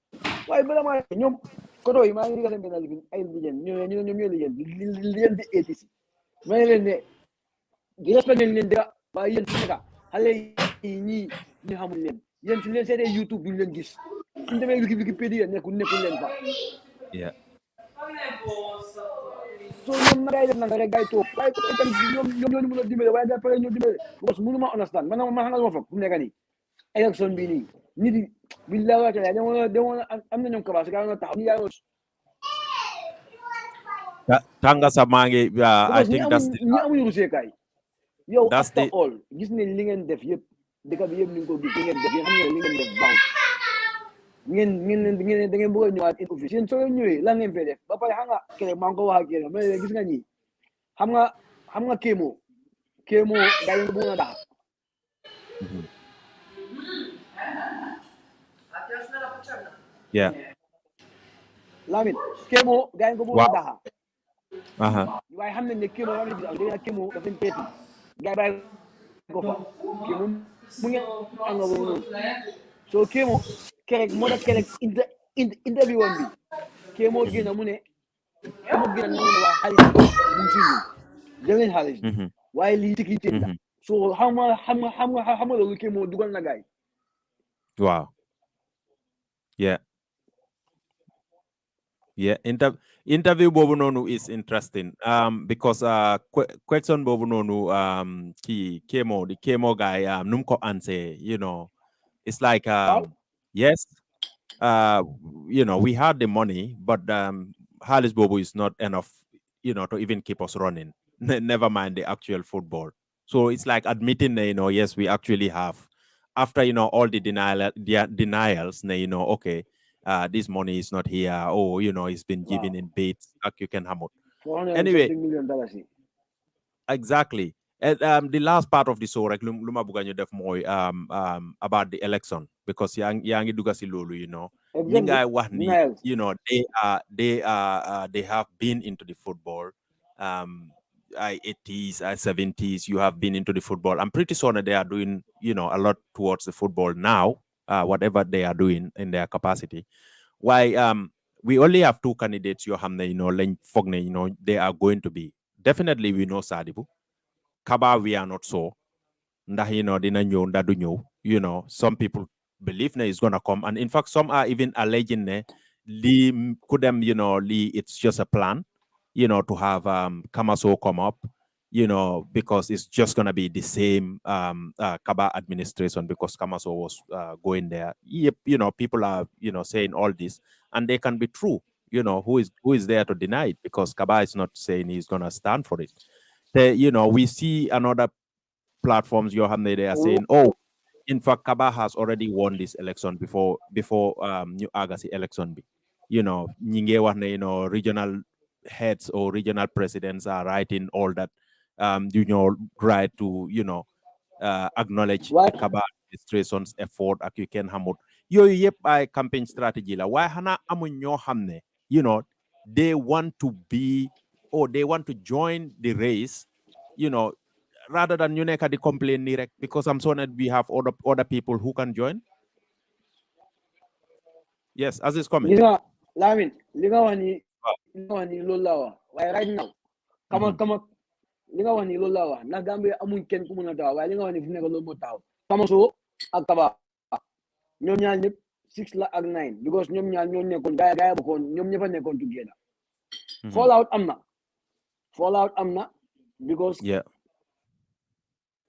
[SPEAKER 3] Waaye bala maa ñoom koto yi maa ngi diga seen benn lifin ay lijen ñoom ñooy lijen di 80 ma ne leen ne di respecté leen dara waaye yéen fu nekk xale yi ñii ñu xamul leen yéen su leen seetee YouTube duñ leen gis suñ demee Wikipédia nekkul leen fa.
[SPEAKER 1] Yeah.
[SPEAKER 3] So ñoom na ngay def nanga rek gay toog waaye ko tamit ñoom ñoo mën a dimbale waaye da pare ñoo dimbale because mënu ma understand man xangal ma foog fu mu nekk nii élection bi nii nit yi billahi wa taala demoon am na ñoom kabaas ga taxaw ni yaay
[SPEAKER 1] Tanga Samangi, I
[SPEAKER 3] because
[SPEAKER 1] think that's the
[SPEAKER 3] ñi amuñu ruseekaay yow
[SPEAKER 1] that's
[SPEAKER 3] after
[SPEAKER 1] the
[SPEAKER 3] all gis ne li ngeen def yëpp dëkk bi yëpp ni ko gis li ngeen def yéen xam ngeen li ngeen def baaw ngeen da ngeen bëgg a ñëwaat in office yéen soo ñëwee lan ngeen fee def ba pare xam nga kene maa ngi ko wax ak yéen mais gis nga ñi xam nga kéemoo gaa yi nga bëgg a dax
[SPEAKER 1] yeah.
[SPEAKER 3] Lamin kéemoo gaa yi nga bëgg a daxa waaye xam nañ ne kéemoo am na bis am dégg naa kéemoo daf leen teeti gaa yi bàyyi ko fa kéemoo mu ngi am nga boobu noonu soo kéemoo kerek moo tax kerek interview woon bi kéemoo génn mu ne kéemoo génn mu ne waa xaalis mu ngi si ñun jël nañ xaalis bi waaye lii tiki teeti la so xam nga loolu kéemoo dugal na gaay
[SPEAKER 1] wow yeah. Yeah, interview bobu nonu is interesting. Because question bobu nonu the Kemo guy numko anse, it's like yes, we had the money, but Halis Bobu is not enough, to even keep us running. Never mind the actual football. So it's like admitting, yes, we actually have. After all the denials, okay. This money is not here. Oh, it's been given in bits. You can hammer. Anyway,
[SPEAKER 3] $400 million.
[SPEAKER 1] Exactly. And the last part of the show, like Luma Buganyo def moy about the election because yangi dugasi lulu, Ninga wahni, they have been into the football. 80s, 70s, you have been into the football. I'm pretty sure that they are doing, a lot towards the football now, whatever they are doing in their capacity. Why we only have two candidates, Len Fogne, they are going to be. Definitely we know Sadibu. Kaba, we are not so. Some people believe is gonna come. And in fact, some are even alleging it's just a plan, to have Kamaso come up, because it's just gonna be the same Kaba administration because Kamaso was going there. Yep, people are saying all this, and they can be true. Who is there to deny it? Because Kaba is not saying he's gonna stand for it. We see another platforms they are saying, oh, in fact, Kaba has already won this election before New Agassi election. Regional heads or regional presidents are writing all that, right to acknowledge the Kaba administration's effort. You can hamut. Yep, by campaign strategy la. Why hana amunyo hamne? They want to be or they want to join the race. Rather than the complaint direct, because I'm sure that we have other people who can join. Yes, as is coming.
[SPEAKER 3] Lamin, wani lolawa. Why right now? Kama wani lolawa. Na Gambia amun ken kumuna dawa. Why wani fune ko lomo taw. Kama so akaba. Ñom ñaar ñep 6 la ak 9 because ñom ñaar ñoo nekkon gaay bu kon ñom ñefa nekkon together. Fallout amna because
[SPEAKER 1] yeah.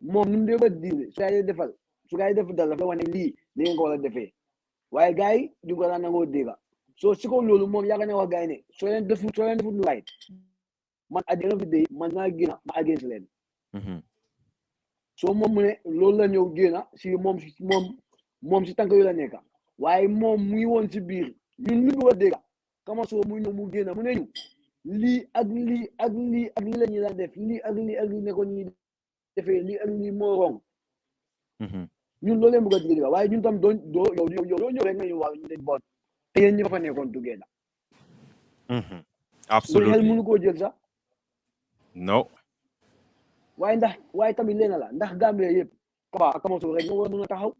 [SPEAKER 3] moom ni mu dee ba diine su gaay def dal dafa wane lii ni ngeen ko war a defee waaye gars yi du ko daan nangoo dégga so si ko loolu moom yàgg na wax gars yi ne soo leen defut lu right man at the end of the day man naa génn ma against leen so moom mu ne loolu la ñëw génn si moom si tànk yu la nekka waaye moom mu ngi woon si biir ñun lu bëgg a dégga kama soo mu ñëw mu génn mu ne ñu lii ak lii la ñuy daan def lii ak lii ne ko ñuy defee lii ak lii moo wrong ñun loolu leen bëgg a digg waaye ñun tam doo ñëw rek nañu wax ñu ne bon te yéen ñi fa nekkoon together
[SPEAKER 1] Absolutely.
[SPEAKER 3] xel mënu koo jël sax.
[SPEAKER 1] No.
[SPEAKER 3] waaye tamit leena la ndax Gambia yëpp Kaba ak Kamoso rek ñoo war a mën a taxaw.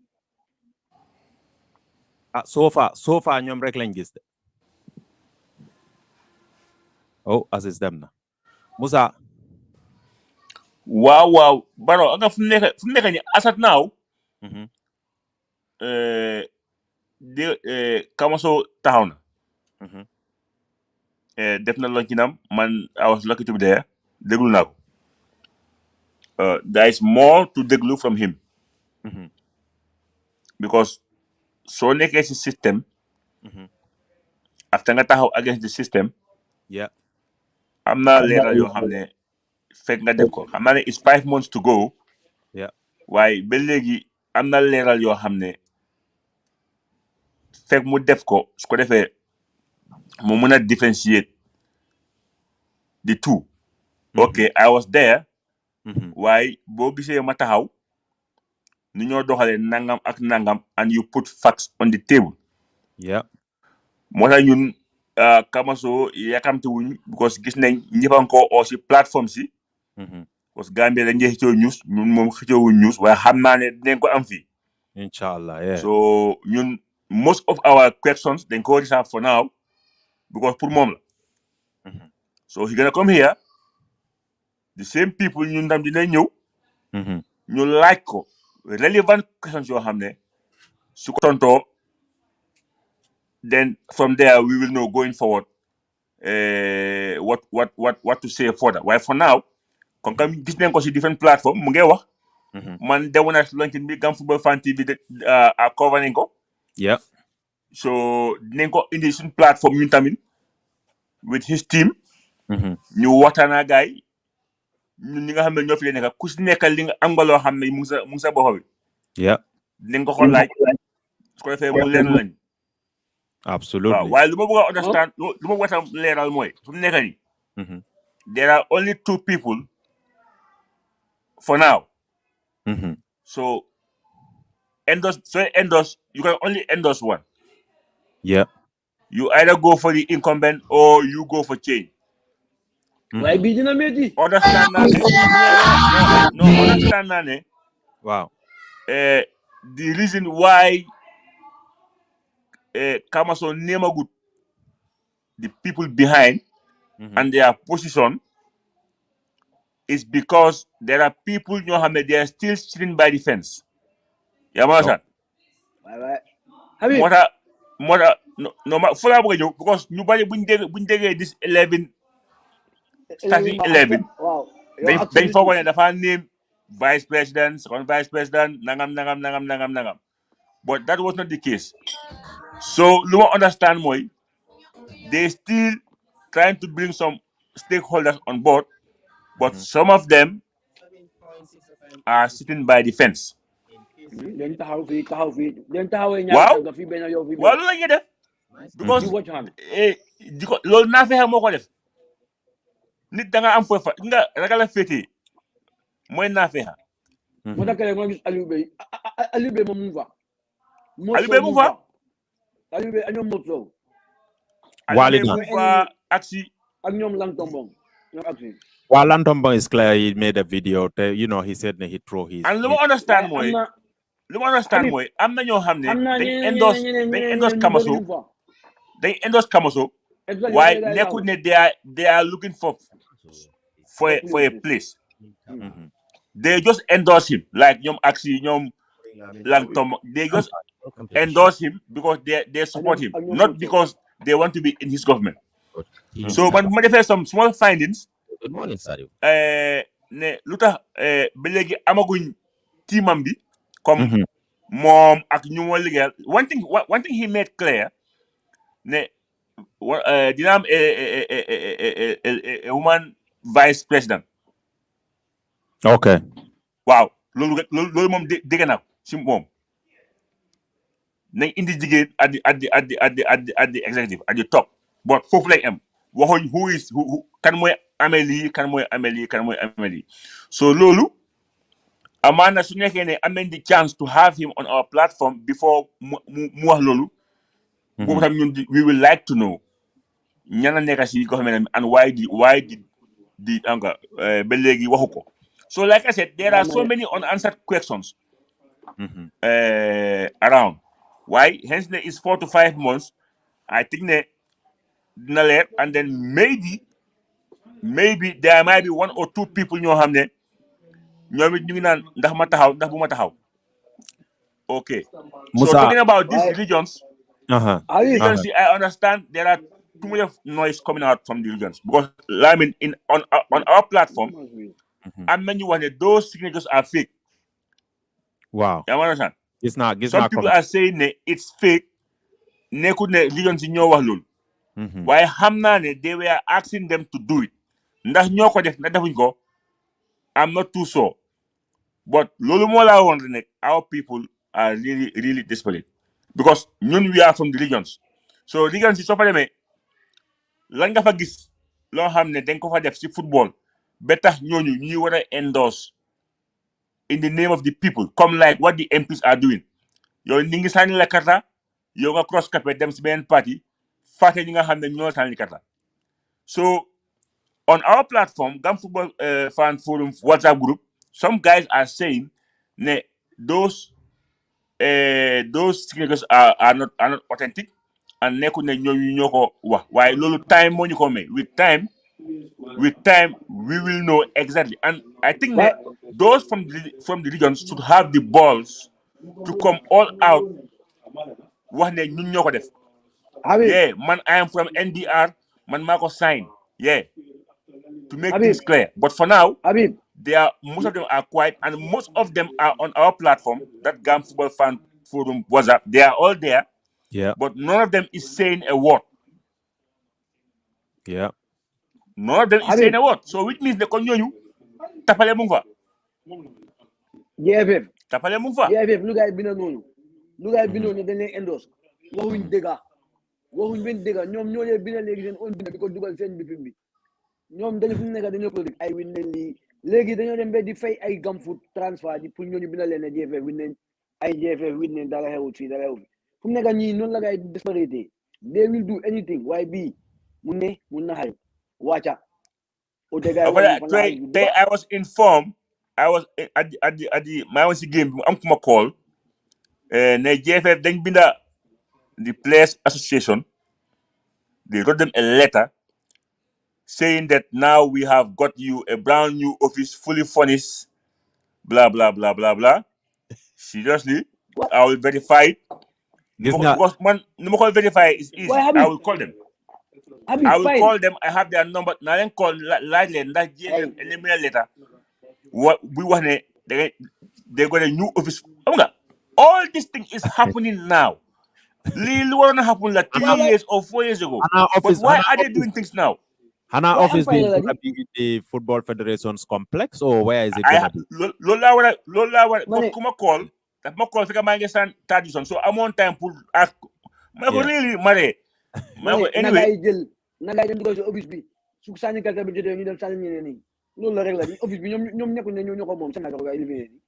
[SPEAKER 1] So far ñoom rek lañ gis de. Oh, Aziz dem na. Musa.
[SPEAKER 2] waaw Baro nga fu mu nekk ni asat naaw. Kamoso taxaw na. def na lonkinam man I was lucky to be there déglu naa ko. there is more to déglu from him. because soo nekkee si système. after nga taxaw against the system.
[SPEAKER 1] Yeah.
[SPEAKER 2] am na leeral yoo xam ne fekk nga def ko xam naa ne it's 5 months to go.
[SPEAKER 1] Yeah.
[SPEAKER 2] waaye ba léegi am na leeral yoo xam ne fekk mu def ko su ko defee mu mën a differentiate the two. ok I was there. waaye boo gisee ma taxaw ni ñoo doxalee nangam ak nangam and you put facts on the table.
[SPEAKER 1] Yeah.
[SPEAKER 2] moo tax ñun Kamaso yakamte wuñ because gis nañ ñëppan ko oo si plateforme si. parce que Gambia dañ njee xëccoo news ñun moom xëccoo wuñ news waaye xam naa ne dinañ ko am fii.
[SPEAKER 1] Inshallah, yeah.
[SPEAKER 2] so ñun most of our questions dañ ko reserve for now because pour moom la. so he gonna come here the same people ñun tam dinañ ñëw. ñu laaj ko relevant questions yoo xam ne su ko tontoo then from there we will know going forward what to say further waaye for now comme que gis nañ ko si different platform mu ngi wax. man demoon naa si luncheon bi Gam Football Fan TV a cover nañ ko.
[SPEAKER 1] Yeah.
[SPEAKER 2] so dinañ ko indi suñ plateforme ñun tamit with his team. ñu waxtaanaa gars yi ñun ñi nga xam ne ñoo fi nekk ku si nekk li nga am nga loo xam ne mu ngi sa bopp bi.
[SPEAKER 1] Yeah.
[SPEAKER 2] dinañ ko xool laaj su ko defee mu leen lañ.
[SPEAKER 1] Absolutely.
[SPEAKER 2] waaw waaye lu ma bëgg a understand lu ma bëgg a leeral mooy su mu nekk nii. there are only 2 people for now. so endorse you can only endorse one.
[SPEAKER 1] Yeah.
[SPEAKER 2] you either go for the incumbent or you go for change.
[SPEAKER 3] waaye bii dina métti.
[SPEAKER 2] understand naa ne no understand naa ne.
[SPEAKER 1] Wow.
[SPEAKER 2] the reason why Kamaso nemagut the people behind and their position is because there are people ñoo xam ne they are still sitting by the fence. yaa ma san moo tax no ma fu laa bëgg a ñëw because ñu bari buñ déggee this 11 starting 11 dañ foogoo ne dafa name vice president second vice president nangam but that was not the case. so lu ma understand mooy they still trying to bring some stakeholders on board but some of them are sitting by the fence.
[SPEAKER 3] dañ taxaw fii dañ taxawee
[SPEAKER 2] waaw
[SPEAKER 3] ñaar fii benn yow fii
[SPEAKER 2] loolu la ñuy def. because di ko loolu naa fexe moo ko def nit da nga am fooy fa nga ragal a féetee mooy naa fexe.
[SPEAKER 3] moo tax keroog ma gis Aliou Bey moom mu fa.
[SPEAKER 2] Aliou Bey mu fa.
[SPEAKER 3] Aliou Bey ak ñoom Modou Sow.
[SPEAKER 1] Wali
[SPEAKER 2] mu fa aksi
[SPEAKER 3] ak ñoom Lantombong ñoom aksi.
[SPEAKER 1] While Lantombong is clear, he made a video. He said that he threw his.
[SPEAKER 2] and lu ma understand mooy am na ñoo xam ne dañ endorse Kamaso waaye nekkul ne they are looking for a place. they just endorse him like ñoom aksi ñoom Lantombong they just endorse him because they support him not because they want to be in his government. so man ma defee some small findings.
[SPEAKER 4] Good morning, Sadio.
[SPEAKER 2] ne lu tax ba léegi amaguñ teamam bi comme moom ak ñu ma liggéeyal one thing he made clear ne dina am a woman vice president.
[SPEAKER 1] Okay.
[SPEAKER 2] waaw loolu moom dégg naa ko si moom nañ indi jigéen at the executive at the top but foofu lay am waxuñ who kan mooy amee lii kan mooy amee lii so loolu amaana su nekkee ne am nañ the chance to have him on our platform before mu wax loolu boobu tam ñun we will like to know ñana nekk si ko xam and why did anga ba léegi waxu ko. So like I said, there are so many unanswered questions around. Why? Hence, is 4 to 5 months. I think ne dina leer, and then maybe there might be one or two people ñoo xam ne ñoom it ñu ngi naan ndax ma taxaw ndax bu ma taxaw. Okay. So
[SPEAKER 1] Musa.
[SPEAKER 2] talking about these religions,
[SPEAKER 3] Habib,
[SPEAKER 2] religions, I understand there are too much of noise coming out from the religions because I mean on our platform, I mean you want those signatures are fake.
[SPEAKER 1] Wow.
[SPEAKER 2] You understand?
[SPEAKER 1] It's not
[SPEAKER 2] Some people
[SPEAKER 1] coming.
[SPEAKER 2] are saying ne it's fake. Nekkul ne religions yi ñoo wax loolu. Waaye xam naa ne they were asking them to do it. Ndax ñoo ko def ndax defuñ ko, I'm not too sure. But loolu moo laa woon ne our people are really really desperate because ñun we are from the regions. So regions yi soo fa demee lan nga fa gis loo xam ne dañ ko fa def si football ba tax ñooñu ñuy war a endorse in the name of the people comme like what the MPs are doing. Yow ni ngi sànni la karta yow nga cross capé dem si beneen parti fàtte ñi nga xam ne ñoo sànni karta. So on our platform, Gam Football Fan Forum WhatsApp group, some guys are saying ne those signatures are not authentic and nekkul ne ñooñu ñoo ko wax waaye loolu time moo ñu ko may with time we will know exactly. And I think that those from the regions should have the balls to come all out wax ne ñun ñoo ko def.
[SPEAKER 3] Habib,
[SPEAKER 2] Yeah, man, I am from NDR, man maa ko sign. Yeah, to make
[SPEAKER 3] Habib,
[SPEAKER 2] things clear. But for now,
[SPEAKER 3] Habib,
[SPEAKER 2] they are most of them are quiet, and most of them are on our platform, that Gam Football Fan Forum WhatsApp. They are all there,
[SPEAKER 1] Yeah.
[SPEAKER 2] but none of them is saying a word.
[SPEAKER 1] Yeah.
[SPEAKER 2] None of them is saying
[SPEAKER 3] Habib,
[SPEAKER 2] a word. So which means the konyoyu tapale mungfa.
[SPEAKER 3] JFF,
[SPEAKER 2] Tapale mungfa.
[SPEAKER 3] JFF, lu gaay bina noonu. Lu gaay bina noonu dañ leen endorse. Waxuñ dëgga. Waxuñ benn dëgga. Ñoom ñoo leen bina léegi seen own bina di ko dugal seen bipim bi. Ñoom dañu fu mu nekk dañoo produit ay win leen lii. Léegi dañoo dem ba di fay ay Gamfoot transfert di pour ñooñu bina leen ne JFF win leen ay JFF win leen dara xewut fii dara xewut. Fu mu nekk ñii noonu la gaay desperate. They will do anything. Waaye bii mun na xarit. Wàcca.
[SPEAKER 2] I was informed. I was at the my own game. I'm kuma call. Ne JFF dañ binda the Players Association. They wrote them a letter saying that now we have got you a brand new office, fully furnished. Blah blah blah blah blah. Seriously, I will verify it. Because man, no verify is easy. I will call them. I will call them. I have their number. Now then call like that JFF eliminate letter. What we want they're going to new office. All this thing is happening now. Lil wanna happen like 3 years or 4 years ago. But why are they doing things now?
[SPEAKER 1] Hana office is going to be in the Football Federation's complex, or where is it going to be?
[SPEAKER 2] Lola, kuma call. That my call fika mangi san tradition. So I'm on time pour ask. Really, mare. Anyway.
[SPEAKER 3] Naga dem dugal ci office bi. Su sani kaka bi jotté ñu dem sani ñeneen ni. Loolu la rek la di office bi ñom nekkul ne ñoo ko mom sa naga ko ay liggéey ni.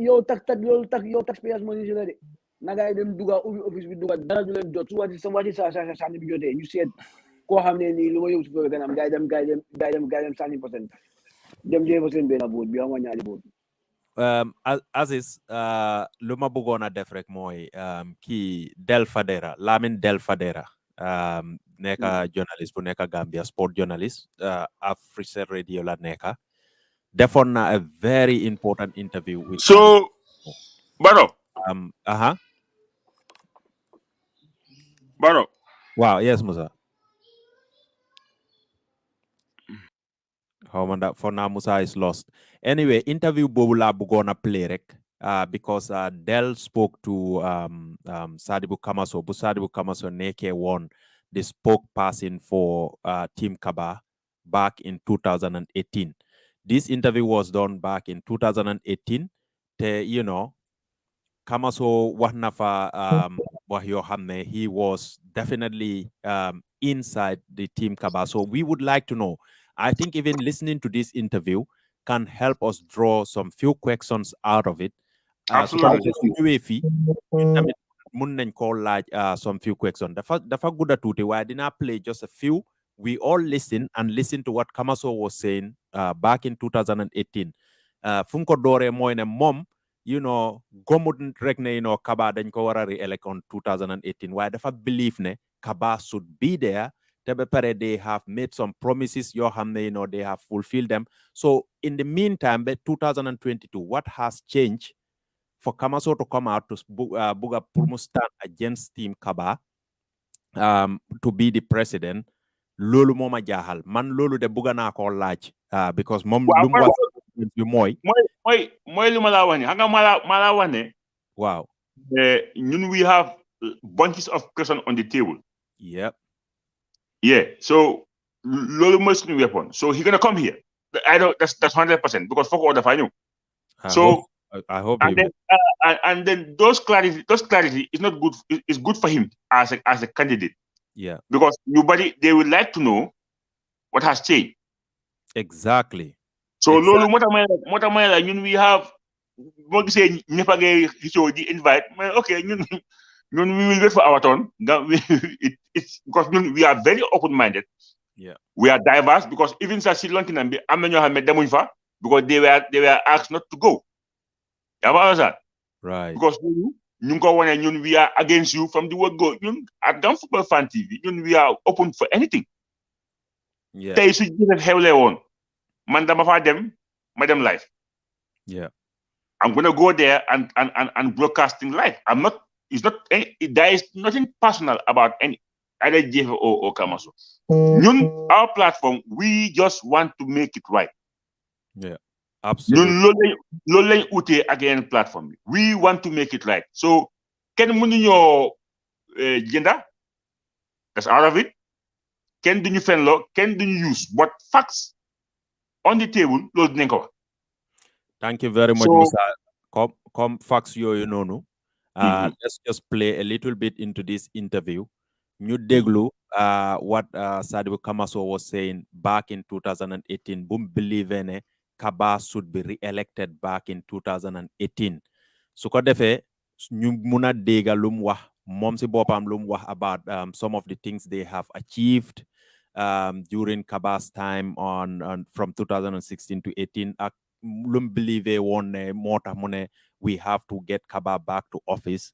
[SPEAKER 3] Yow taxpayers money ci la de. Naga dem dugal office bi dugal dara du leen jot su wati sa sani bi jotté ñu seet ko xamné ni lu ma yow ci ko ganam gaay dem 100%. Dem jéem seen benn boot bi ama ñaari boot.
[SPEAKER 1] Aziz, lu ma bëggoon a def rek mooy kii Del Fadera, Lamin Del Fadera, nekka journalist bu nekka Gambia, sport journalist, Africa Radio la nekka, defoon na a very important interview with
[SPEAKER 2] so Baro. Baro.
[SPEAKER 1] Wow, yes, Musa. For now, Musa is lost. Anyway, interview bobu la bugona play rek because Del spoke to Sadibu Kamaso. Bu Sadibu Kamaso neke won the spokesperson for Team Kaba back in 2018. This interview was done back in 2018. Kamaso Wahnafa Wahyo Hamne, he was definitely inside the Team Kaba. So we would like to know. I think even listening to this interview can help us draw some few questions out of it.
[SPEAKER 2] Absolutely.
[SPEAKER 1] mun nañ koo laaj some few questions dafa gudda tuuti waaye dinaa play just a few. We all listen to what Kamaso was saying back in 2018. Fu mu ko dooree mooy ne moom gomut rek ne Kaba dañ ko war a re-elect on 2018 waaye dafa believe ne Kaba should be there te ba pare they have made some promises yoo xam ne they have fulfilled them. So in the meantime by 2022 what has changed for Kamaso to come out to buga pour stand against Team Kaba to be the president? Lolu moma jahal man lolu de buga naa koo laaj because moom lu mu wax yu
[SPEAKER 2] mooy lu ma laa wax ne xam nga ma laa wax ne
[SPEAKER 1] wow
[SPEAKER 2] ñun we have bunches of questions on the table.
[SPEAKER 1] Yep.
[SPEAKER 2] Yeah, so lolu mooy suñu weapon. So he gonna come here. I don't. That's 100% because fuck all the final. So
[SPEAKER 1] I hope
[SPEAKER 2] and then those clarity is not good. It's good for him as a candidate.
[SPEAKER 1] Yeah.
[SPEAKER 2] Because they would like to know what has changed.
[SPEAKER 1] Exactly.
[SPEAKER 2] So lolu moo tax may la ñun we have boo gisee ñëpp a ngi xëccoo di invite mais okay ñun we will wait for our turn. It's because we are very open-minded.
[SPEAKER 1] Yeah.
[SPEAKER 2] We are diverse because even Sri Lankan bi am na ñoo xam ne demuñ fa because they were asked not to go. You understand?
[SPEAKER 1] Right.
[SPEAKER 2] Because we are against you from the word go. At Gam Football Fan TV, we are open for anything.
[SPEAKER 1] Yeah.
[SPEAKER 2] Tey su jëf xewle woon man dama fa dem ma dem live.
[SPEAKER 1] Yeah.
[SPEAKER 2] I'm gonna go there and broadcasting live. There is nothing personal about either Jeff or Kamaso. Our platform, we just want to make it right.
[SPEAKER 1] Yeah, absolutely.
[SPEAKER 2] Again platform. We want to make it right. So can mënuñoo gender? That's out of it. Can duñu fen law? Can duñu use? But facts on the table, loolu dinañ ko wax.
[SPEAKER 1] Thank you very much, Musa. Come facts yooyu noonu. Let's just play a little bit into this interview. Ñu déglu what Sadibou Kamaso was saying back in 2018. Bum believe ne Kaba should be re-elected back in 2018. Su ko defee ñu mun a dégga lu mu wax moom si boppam lu mu wax about some of the things they have achieved during Kaba's time on from 2016 to 18. Ak lu mu believe woon ne moo tax mu ne we have to get Kaba back to office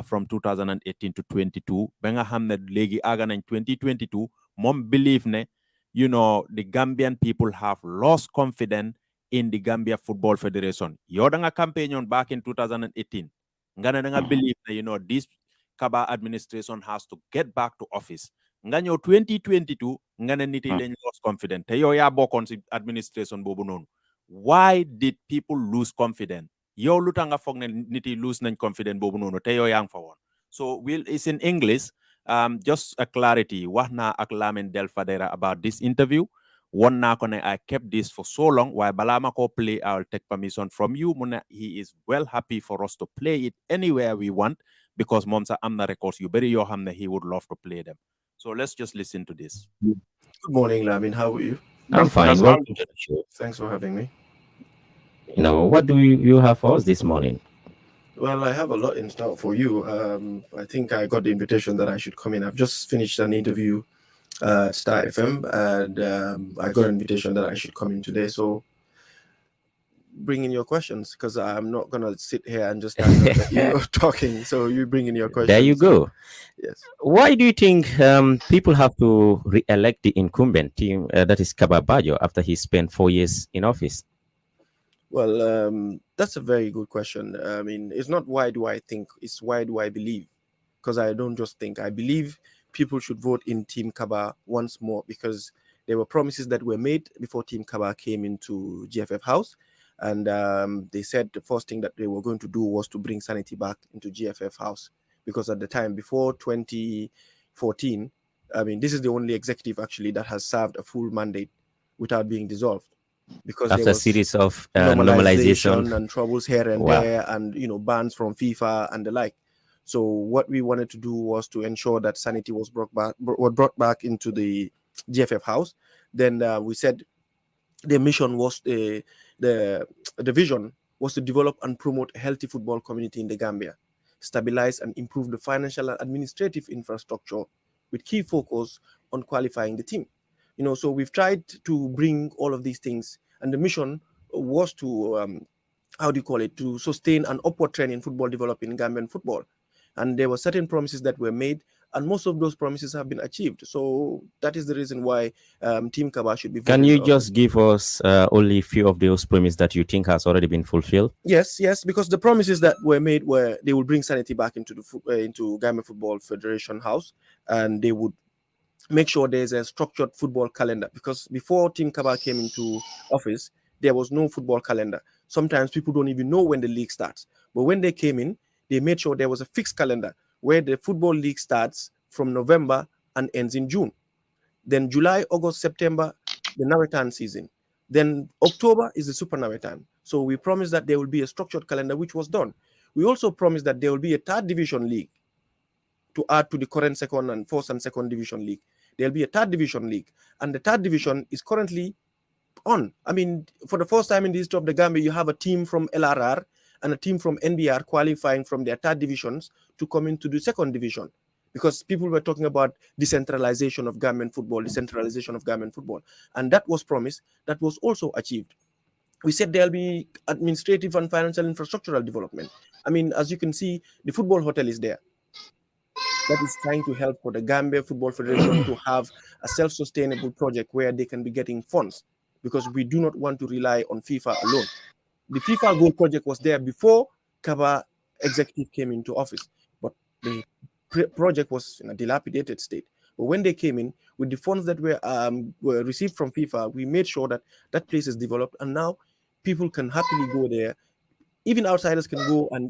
[SPEAKER 1] from 2018 to 22. Ba nga xam ne léegi àgga nañ 2022 moom believe ne the Gambian people have lost confidence in the Gambia Football Federation. Yow da nga campaign on back in 2018. Nga ne da nga believe ne this Kaba administration has to get back to office. Nga ñëw 2022 nga ne nit yi dañ lost confidence te yow yaa bokkoon si administration boobu noonu. Why did people lose confidence? Yow lu tax nga foog ne nit yi lose nañ confidence boobu noonu te yow yaa ngi fa woon. So it's in English. Just a clarity. Wahna ak Lamin Del Fadera about this interview. One na kone I kept this for so long. Why balama ko play, I'll take permission from you. Muna, he is well happy for us to play it anywhere we want because momsa amna records you very yohamne he would love to play them. So let's just listen to this.
[SPEAKER 4] Good morning, Lamin. How are you?
[SPEAKER 5] I'm fine. Welcome to the show.
[SPEAKER 4] Thanks for having me.
[SPEAKER 5] What do you have for us this morning?
[SPEAKER 4] Well, I have a lot in store for you. I think I got the invitation that I should come in. I've just finished an interview at Star FM, and I got an invitation that I should come in today. So bring in your questions because I'm not going to sit here and just stand up you talking. So you bring in your questions.
[SPEAKER 5] There you go.
[SPEAKER 4] Yes.
[SPEAKER 5] Why do you think people have to re-elect the incumbent team, that is Kaba Bajo, after he spent 4 years in office?
[SPEAKER 4] Well, that's a very good question. I mean, it's not why do I think, it's why do I believe? Because I don't just think. I believe people should vote in Team Kaba once more because there were promises that were made before Team Kaba came into GFF House. And they said the first thing that they were going to do was to bring sanity back into GFF House. Because at the time, before 2014, I mean, this is the only executive actually that has served a full mandate without being dissolved. Because
[SPEAKER 5] after
[SPEAKER 4] there
[SPEAKER 5] a
[SPEAKER 4] was
[SPEAKER 5] series of normalization
[SPEAKER 4] and troubles here and there, and bans from FIFA and the like. So what we wanted to do was to ensure that sanity was brought back into the GFF House. Then we said the mission was the vision was to develop and promote a healthy football community in the Gambia. stabilize and improve the financial and administrative infrastructure with key focus on qualifying the team. So we've tried to bring all of these things, and the mission was to to sustain an upward trend in football development in Gambian football. And there were certain promises that were made, and most of those promises have been achieved. So that is the reason why Team Kaba should be voted.
[SPEAKER 5] Can you just give us only a few of those promises that you think has already been fulfilled?
[SPEAKER 4] Yes, because the promises that were made were they will bring sanity back into the into Gambia Football Federation House, and they would make sure there's a structured football calendar, because before Team Kaba came into office, there was no football calendar. Sometimes people don't even know when the league starts. But when they came in, they made sure there was a fixed calendar where the football league starts from November and ends in June. Then July, August, September, the Nawetan season. Then October is the Super Nawetan. So we promised that there will be a structured calendar, which was done. We also promised that there will be a third division league to add to the current second and first and second division league. There'll be a third division league, and the third division is currently on. I mean, for the first time in the history of the Gambia, you have a team from LRR and a team from NBR qualifying from their third divisions to come into the second division, because people were talking about decentralization of Gambian football, and that was promised. That was also achieved. We said there'll be administrative and financial infrastructural development. I mean, as you can see, the football hotel is there. That is trying to help for the Gambia Football Federation to have a self-sustainable project where they can be getting funds, because we do not want to rely on FIFA alone. The FIFA Goal project was there before Kaba executive came into office, but the project was in a dilapidated state. But when they came in with the funds that were received from FIFA, we made sure that that place is developed, and now people can happily go there. Even outsiders can go and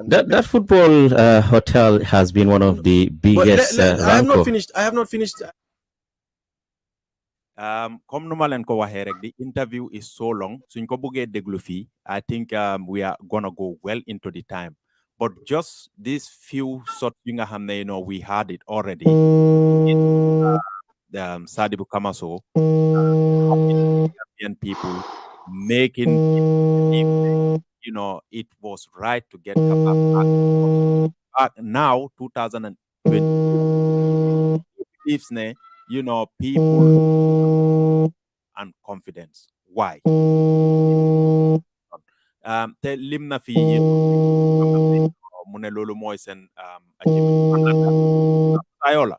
[SPEAKER 5] that football hotel has been one of the biggest.
[SPEAKER 4] I have not finished.
[SPEAKER 1] Comme nu ma leen ko waxee rek, the interview is so long. Suñ ko bëggee déglu fii, I think we are gonna go well into the time. But just these few shots yi nga xam ne, we had it already. Sadibu Kamaso, Gambian people making, it was right to get back now, 2020. Believes ne, people and confidence. Why? Te limna fi mune lolu moy sen Ayola.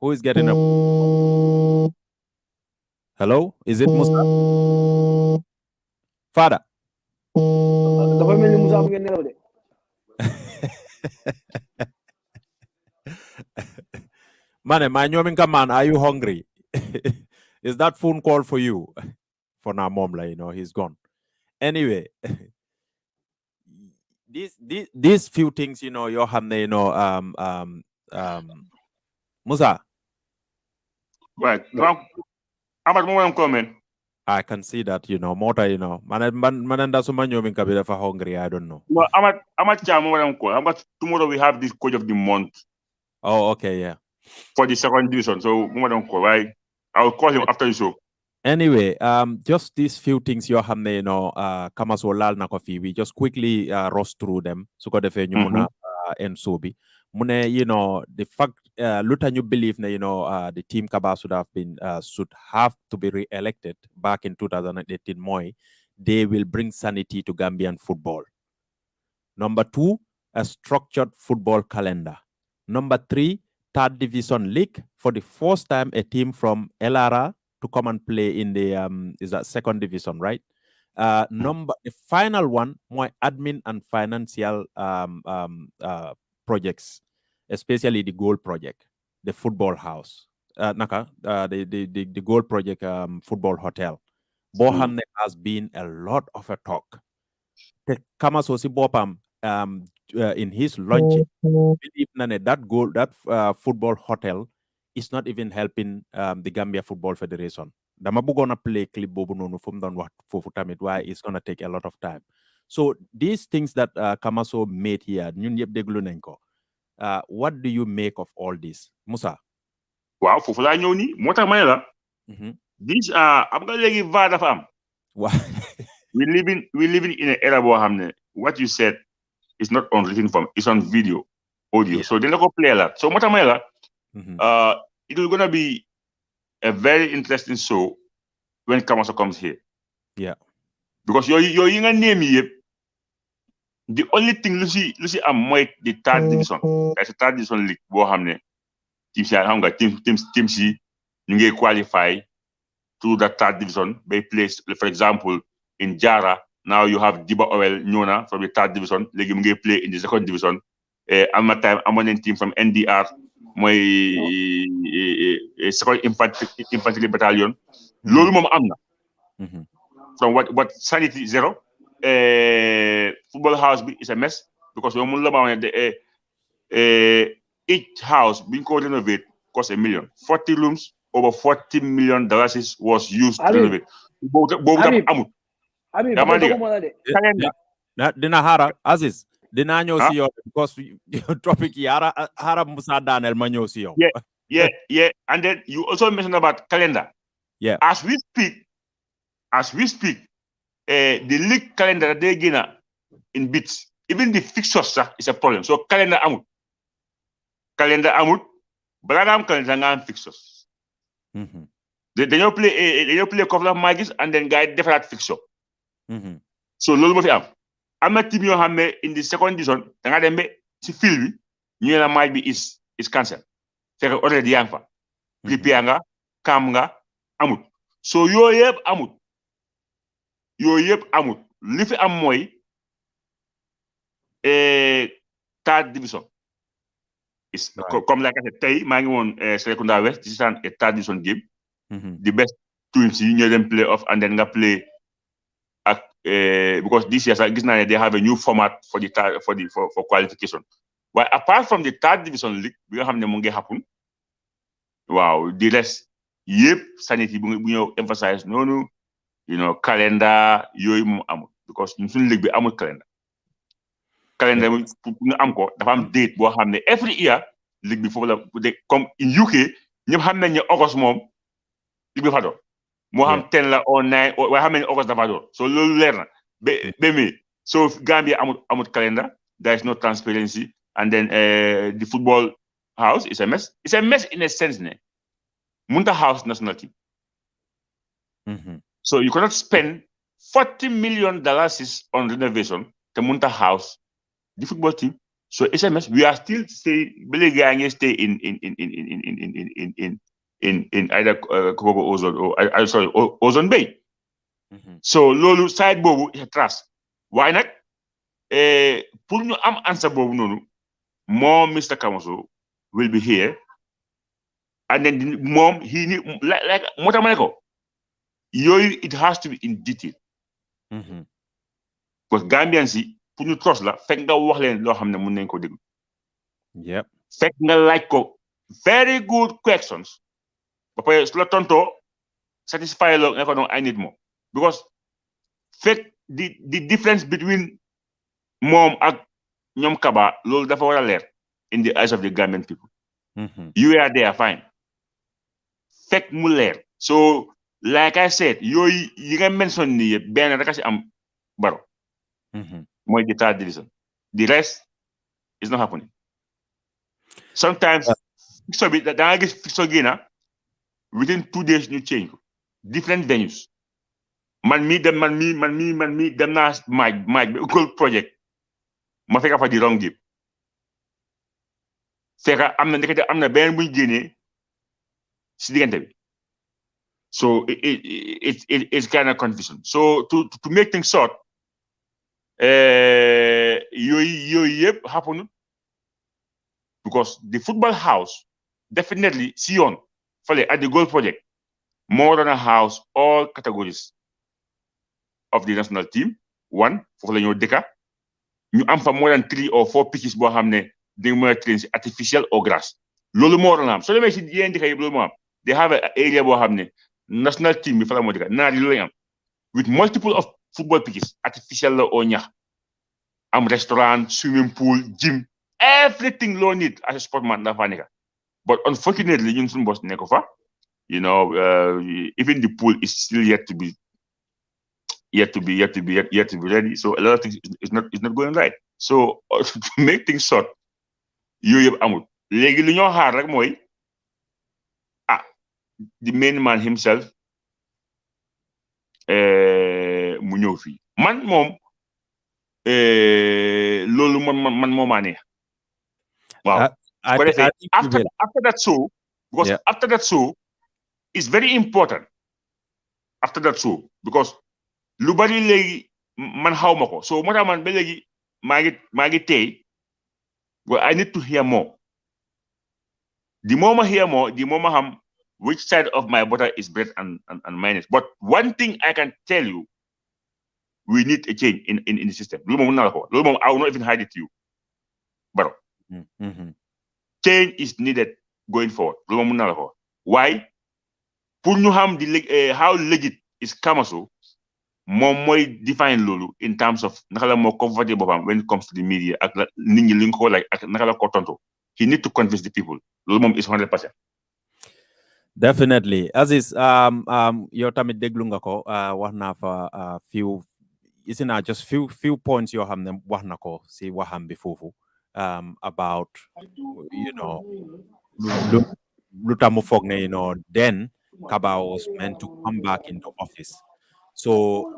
[SPEAKER 1] Who is getting up? Hello? Is it Musa? Father? Mane, my nyominka man, are you hungry? Is that phone call for you? For now, mom, he's gone. Anyway, these few things, your hamne, Musa.
[SPEAKER 2] Right. I'm coming.
[SPEAKER 1] I can see that, Mota, mananda suma nyominka bida for hungry, I don't know.
[SPEAKER 2] Well, I'm at tomorrow we have this coach of the month.
[SPEAKER 1] Oh, okay, yeah.
[SPEAKER 2] For the second division, so right? I'll call him after the show.
[SPEAKER 1] Anyway, just these few things you have, Kamaso lal na kofi. We just quickly roast through them. So ko defe nyumuna and sobi. Mune, the fact, luta you believe, the team Kaba should have to be re-elected back in 2018. Moi, they will bring sanity to Gambian football. Number 2, a structured football calendar. Number 3, third division league. For the first time, a team from LRA to come and play in the is that second division, right? The final one, more admin and financial projects, especially the goal project, the football house, the goal project, football hotel. Bohamne has been a lot of a talk. Kamasosi Bopam in his launching, believe that football hotel is not even helping the Gambia Football Federation. Dama gonna play clip bobu nonu from down what for tamit why it's gonna take a lot of time. So these things that Kamaso made here, ñun yeb deglu nañ ko. What do you make of all this, Musa?
[SPEAKER 2] Wow, fofu la ñew ni motax may la. These am nga legi va dafa am. We living in an era bo xamne what you said it's not on written form, it's on video, audio.
[SPEAKER 1] Yeah.
[SPEAKER 2] So they go play a lot. So Motamela,
[SPEAKER 1] Mhm.
[SPEAKER 2] it will gonna be a very interesting show when Kamaso comes here.
[SPEAKER 1] Yeah.
[SPEAKER 2] Because your younger name here, the only thing Lucy am the third division. That's a third division league. Bo hamne team si hanga team si ñu ngi qualify to the third division. They play, for example, in Jara. Now you have Diba Oil Nyona from the third division. Legi mu ngi play in the second division. Am na time amoon nañ team from NDR mooy second infantry battalion. Loolu moom am na.
[SPEAKER 1] Mhm.
[SPEAKER 2] From what sanity zero. Football house is a mess because we mun la ma each house being called renovate cost $1 million. 40 rooms, over $40 million was used to renovate.
[SPEAKER 3] Habib,
[SPEAKER 2] Yeah, man,
[SPEAKER 3] bakal doguma la de.
[SPEAKER 2] calendar.
[SPEAKER 1] Dina hara Aziz dina ñëw
[SPEAKER 2] Huh?
[SPEAKER 1] si yow because topic yi hara Musa Daniel ma ñëw si yow.
[SPEAKER 2] Yeah. And then you also mentioned about calendar.
[SPEAKER 1] Yeah.
[SPEAKER 2] As we speak, the league calendar they gina in bits. Even the fixtures is a problem. So calendar amut. But I am calendar nga am fixtures.
[SPEAKER 1] Mhm.
[SPEAKER 2] They don't play a couple of matches and then guy different fixture.
[SPEAKER 1] Mhm.
[SPEAKER 2] So lolu mo fi am. Am na team yoo xam ne in the second division da nga dem ba si field bi ñu ne la match bi is cancel. Fekk already yaa ngi fa. Prepare nga, kam nga, amut. So yooyu yëpp amut. Li fi am mooy third division. Is comme like I said tey maa ngi woon Serekunda West this is a third division game. The best teams yi ñoo dem play off and then nga play because this year gis naa ne they have a new format for qualification. But apart from the third division league bi nga xam ne mu ngi happen waaw the rest yëpp sanity bu ñëw emphasize noonu calendar yooyu moom amul because ñun suñu league bi amul calendar pour nga am ko dafa am date boo xam ne every year league bi foofu la comme in UK ñëpp xam nañ ne August moom league bi fa doon moo xam 10 la or 9 waaye xam nañ ne August dafa doon so loolu leer na ba mai so Gambia amul calendar there is no transparency and then the football house is a mess in a sense ne Munta House national team. So you cannot spend $40 million on renovation to Munta House, the football team. So SMS, we are still stay in either Kobo Ozone or sorry Ozone Bay. So lolu side bobu is a trust. Why not? Pour ñu am answer bobu nonu, more Mr. Kamaso will be here. And then mom, he need like Motamaneko. It has to be in detail. Because Gambians pour ñu trust la fekk nga wax leen loo xam ne mën nañ ko déglu.
[SPEAKER 1] Yep.
[SPEAKER 2] Fekk nga laaj ko very good questions. Ba pare su la tontoo satisfy lo nga ko no I need more. Because fekk the difference between mom ak ñoom Kaba loolu dafa war a leer in the eyes of the Gambian people. You are there fine. Fekk mu leer. So like I said, yooyu yi nga mention ni yëpp benn rek a si am baro. Mooy the third division. The rest is not happening. Sometimes fixture bi da nga gis fixture génna within 2 days ñu change ko. Different venues. Man mi dem naa match bi goal project ma fekk fa di wrong game. Fekk am na benn buñ génnee si diggante bi. So it's kind of confusion. So to make things short, yooyu yëpp happened because the football house definitely si yoon fale at the goal project more than a house all categories of the national team. One foofu la ñoo dëkka ñu am fa more than 3 or 4 pitches boo xam ne dañ mën a train si artificial or grass loolu moo doon am soo demee si yeneen dëkka yëpp loolu moo am they have an area boo xam ne national team bi fa la moo dëkka naar yi loolu lañ am with multiple of football pitches artificial la oo ñax am restaurant swimming pool gym everything loo need as a sportman dafa nekka but unfortunately ñun suñu boss nekk fa even the pool is still yet to be ready so a lot of things is not going right So to make things short yooyu yëpp amul léegi lu ñoo xaar rek mooy the main man himself mu ñëw fii man moom loolu man moo maa neex waaw su ko defee after that show because after that show is very important after that show because lu bari léegi man xaw ma ko so moo tax man ba léegi maa ngi tey well I need to hear more the more I hear more the more I xam which side of my butter is bread and mayonnaise but one thing I can tell you we need a change in the system loolu moom mën naa la ko loolu moom I will not even hide it to you baro change is needed going forward loolu moom mën naa la ko why pour ñu xam di how legit is Kamaso moom mooy define loolu in terms of naka la moo comfortable boppam when it comes to the media ak nit ñi li nga ko like ak naka la ko tontu he need to convince the people loolu moom is 100%.
[SPEAKER 1] Definitely Aziz yow tamit déglu nga ko wax naa fa few isina just few points yoo xam ne wax na ko si waxam bi foofu about you know lu tax mu foog ne then Kaba was meant to come back into office. So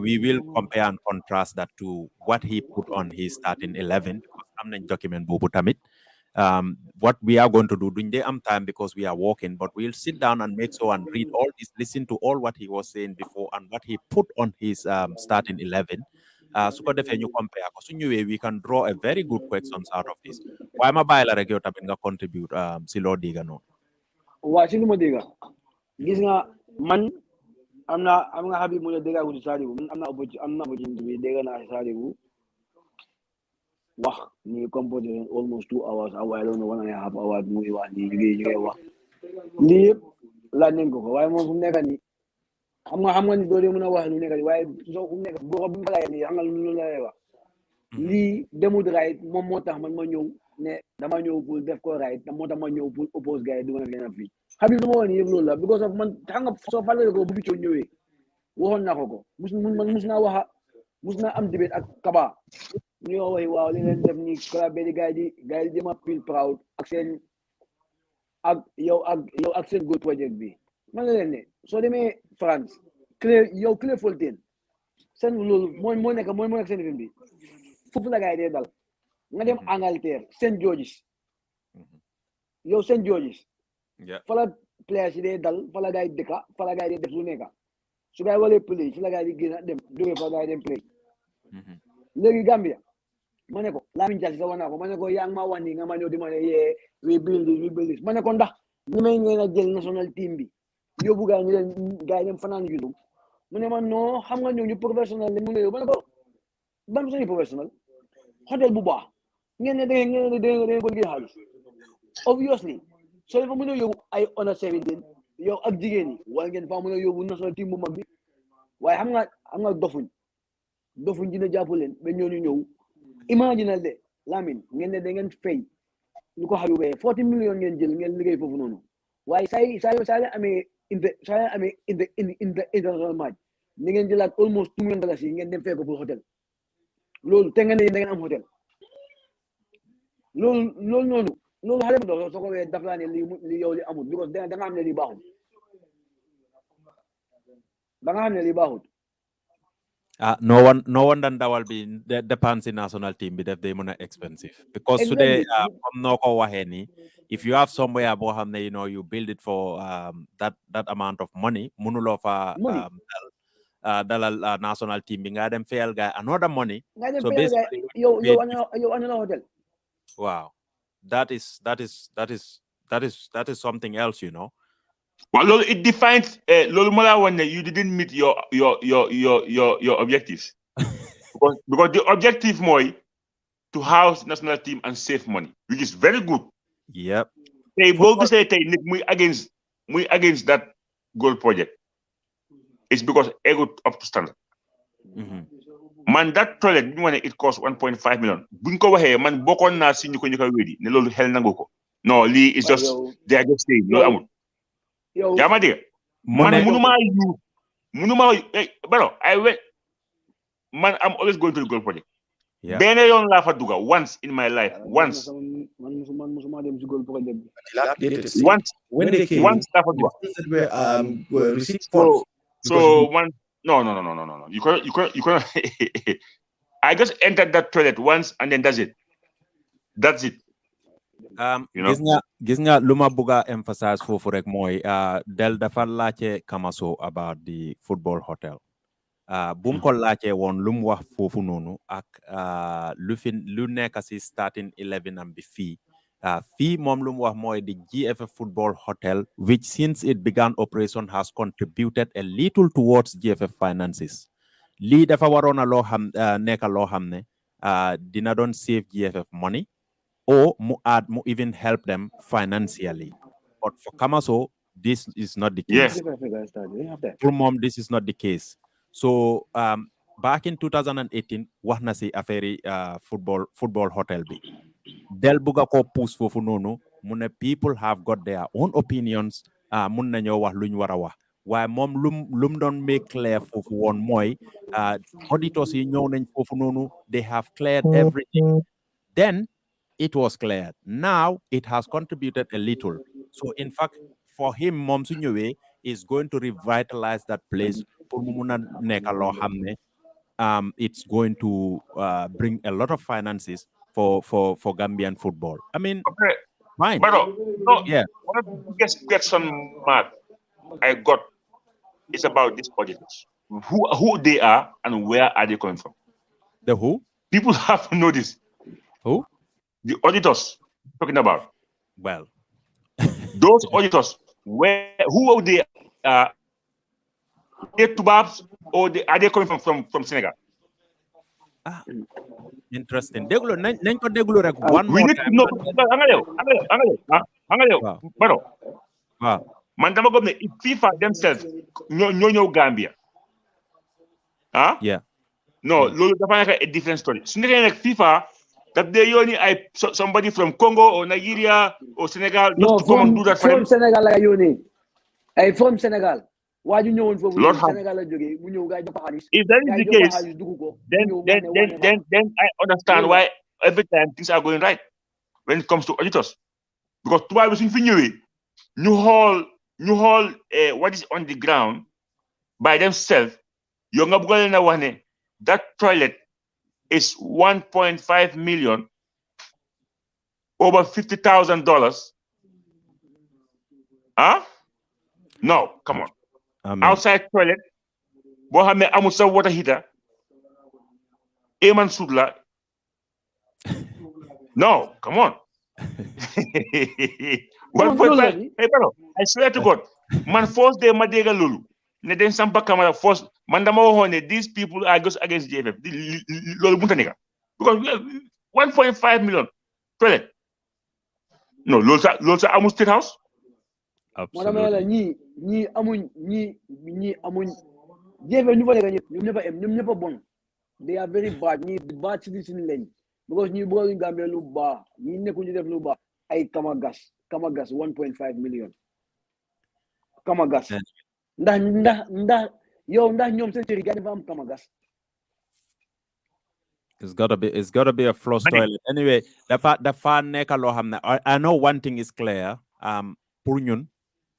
[SPEAKER 1] we will compare and contrast that to what he put on his starting 11 because I'm not document bobu tamit. What we are going to do during the time because we are working, but we'll sit down and make so and read all this, listen to all what he was saying before and what he put on his starting 11. So you compare because we can draw a very good questions out of this. Why am I la rek yow tamit nga contribute si lo diga no.
[SPEAKER 3] Wa ci luma diga. Gis nga man am nga habi mu dega wu Sadibu am na opportunity bi dega na Sadibu wax ni composé almost 2 hours I don't know 1.5 hours muy wax ni ñu wax li yëpp la nañ ko waaye moom fu nekk ni xam nga ni doole mën a wax lu nekk ni waaye soo fu nekk boo ko bu la ni xam nga lu lay wax lii demul right moom moo tax man ma ñëw ne dama ñëw pour def ko right moo tax ma ñëw pour oppose gars yi du ma leen fii Habib lu ma wax ni yëpp loolu la because of man xam nga soo fàttali ko bu fi coow ñëwee waxoon naa ko mus naa am debate ak Kaba ñoo wax waaw li leen def ni collaboré gars yi di ma feel proud ak seen ak seen goal project bi man la leen ne soo demee France clé Folten seen loolu moo nekk seen film bi foofu la gars yi dee dal nga dem Angleterre Saint George's Saint George's fa la players yi dee dal fa la gars yi dëkka fa la gars yi dee def lu nekka su gars yi walee play fi la gars yi génn dem jógee fa gars yi dem play léegi Gambia ma ne ko Lamin Jasi sa wana ko ma ne ko yaa ngi ma wan ni nga ma ñëw di ma ne yee we build this ma ne ko ndax ñu may ngeen a jël national team bi yóbbu gars yi dem fanaan YouTube mu ne ma non xam nga ñëw ñu professionnel mu ne yow ma ne ko ban suñu professionnel hotel bu baax ngeen ne da ko liggéey xaalis obviously soo leen fa mën a yóbbu ay under 17 yow ak jigéen ñi wala ngeen fa mën a yóbbu national team bu mag bi waaye xam nga dofuñ dina jàpp leen ba ñooñu ñëw imagine de Lamin ngeen ne da ngeen fay lu ko xaru 40 million ngeen jël ngeen liggéey foofu noonu waaye saa leen amee international match ni ngeen jëlaat almost $2 million yi ngeen dem fay ko pour hôtel loolu te ngeen ne da ngeen am hôtel loolu noonu xale bu dox soo ko wee daf laa ne li yow li amul because da nga xam ne li baaxul
[SPEAKER 1] no one dan dawal bi depends in national team bi def day mën a expensive because today comme noo ko waxee ni if you have somewhere boo xam ne you build it for that amount of money mënuloo fa dalal national team bi nga dem fayal guy another money so basically
[SPEAKER 3] yow another hotel
[SPEAKER 1] wow that is something else
[SPEAKER 2] well it defines lolu mala wonne you didn't meet your objectives because the objective moy to house national team and save money which is very good
[SPEAKER 1] yep
[SPEAKER 2] tay bo gisé tay nit muy against that goal project it's because ego up to standard man that toilet bi mo ne it cost 1.5 million buñ ko waxé man bokon na ci ñuko wédi ne lolu xel nanguko no li is just they are just saying lolu amul yaa ma dégg man munuma bro I went man I'm always going to the goal project
[SPEAKER 1] Yeah.
[SPEAKER 2] benn yoon laa fa duga once in my life. Once.
[SPEAKER 4] Dilapidated state.
[SPEAKER 2] Once.
[SPEAKER 4] When they came,
[SPEAKER 2] Once laa fa
[SPEAKER 4] the
[SPEAKER 2] duga.
[SPEAKER 4] funds that were received funds.
[SPEAKER 2] So one. No. You can't. I just entered that toilet once and then that's it. That's it. You know.
[SPEAKER 1] gis nga lu ma bëgg a emphasize foofu rek mooy Del dafa laajte Kamaso about the football hotel. bu mu ko laajte woon lu mu wax foofu noonu ak lu nekk si starting 11 am bi fii fii moom lu mu wax mooy the GFF football hotel which since it began operation has contributed a little towards GFF finances. Lii dafa waroon a loo xam nekk loo xam ne dina doon save GFF money or mu even help them financially. But for Kamaso, this is not the case. For mom, this is not the case. So back in 2018, wax na si affaire football hotel bi. Del buga ko pousse fofu nonu mu ne people have got their own opinions mun nañoo wax luñ wara wax. Waaye moom lum doon make clear fofu woon mooy auditors yi ñëw nañ fofu nonu, they have cleared everything. Then it was cleared. Now it has contributed a little. So in fact, for him, Mom Sunyewe is going to revitalize that place. It's going to bring a lot of finances for Gambian football. I mean,
[SPEAKER 2] okay.
[SPEAKER 1] Fine.
[SPEAKER 2] But no,
[SPEAKER 1] Yeah.
[SPEAKER 2] one of the biggest question mark I got is about these auditors. Who they are and where are they coming from?
[SPEAKER 1] The who?
[SPEAKER 2] People have to know this.
[SPEAKER 1] Who?
[SPEAKER 2] The auditors talking about.
[SPEAKER 1] Well,
[SPEAKER 2] Those auditors, who they are they Tubabs or are they coming from Senegal?
[SPEAKER 1] Interesting. Deglo, nañ ko deglu rek one
[SPEAKER 2] We
[SPEAKER 1] more
[SPEAKER 2] need
[SPEAKER 1] time.
[SPEAKER 2] to know. But
[SPEAKER 1] Wow.
[SPEAKER 2] man dama gëm ne if FIFA themselves ñoo Gambia.
[SPEAKER 1] Yeah.
[SPEAKER 2] No, loolu dafa nekk a different story. Su nekkee nag FIFA that they yoni somebody from Congo or Nigeria or Senegal just to come and do that for them.
[SPEAKER 3] From Senegal la yoni. Ay from Senegal. Waaju ñëwoon foofu
[SPEAKER 2] Lord have-
[SPEAKER 3] Senegal la jógee mu ñëw gaay jox ko xaalis.
[SPEAKER 2] If that is
[SPEAKER 3] Gaay
[SPEAKER 2] the
[SPEAKER 3] jox ko
[SPEAKER 2] case,
[SPEAKER 3] xaalis dugg ko. mu ñëw wane
[SPEAKER 2] then I understand why every time things are going right when it comes to auditors. Because tubaab bi suñ fi ñëwee ñu xool what is on the ground by themselves yow nga bëgg leen a wax ne that toilet is 1.5 million over $50,000. No, come on.
[SPEAKER 1] Amen.
[SPEAKER 2] Outside toilet boo xam ne amul sa water heater Eman Sudla. No, come on. 1.5. Hey, bro, I swear to God, man, first day Madega Lulu. Ne den sampa camera first. Man, these people are just against JFF. Lolo Buntanika. Because 1.5 million toilet. No, Lolsa Amu State House.
[SPEAKER 1] Absolutely.
[SPEAKER 3] ñi amuñ jéfe ñu fa nekk ñoom ñëpp a bon. They are very bad. Ñi bad citizen lañ. Because ñi bëgg Gambia lu baax ñi nekku ñu def lu baax ay kamagas 1.5 million. Kamagas. Ndax ñoom seen cëri gaay dafa am kamagas.
[SPEAKER 1] It's gotta be a flush toilet. Anyway, dafa nekk loo xam ne I know one thing is clear. Pour ñun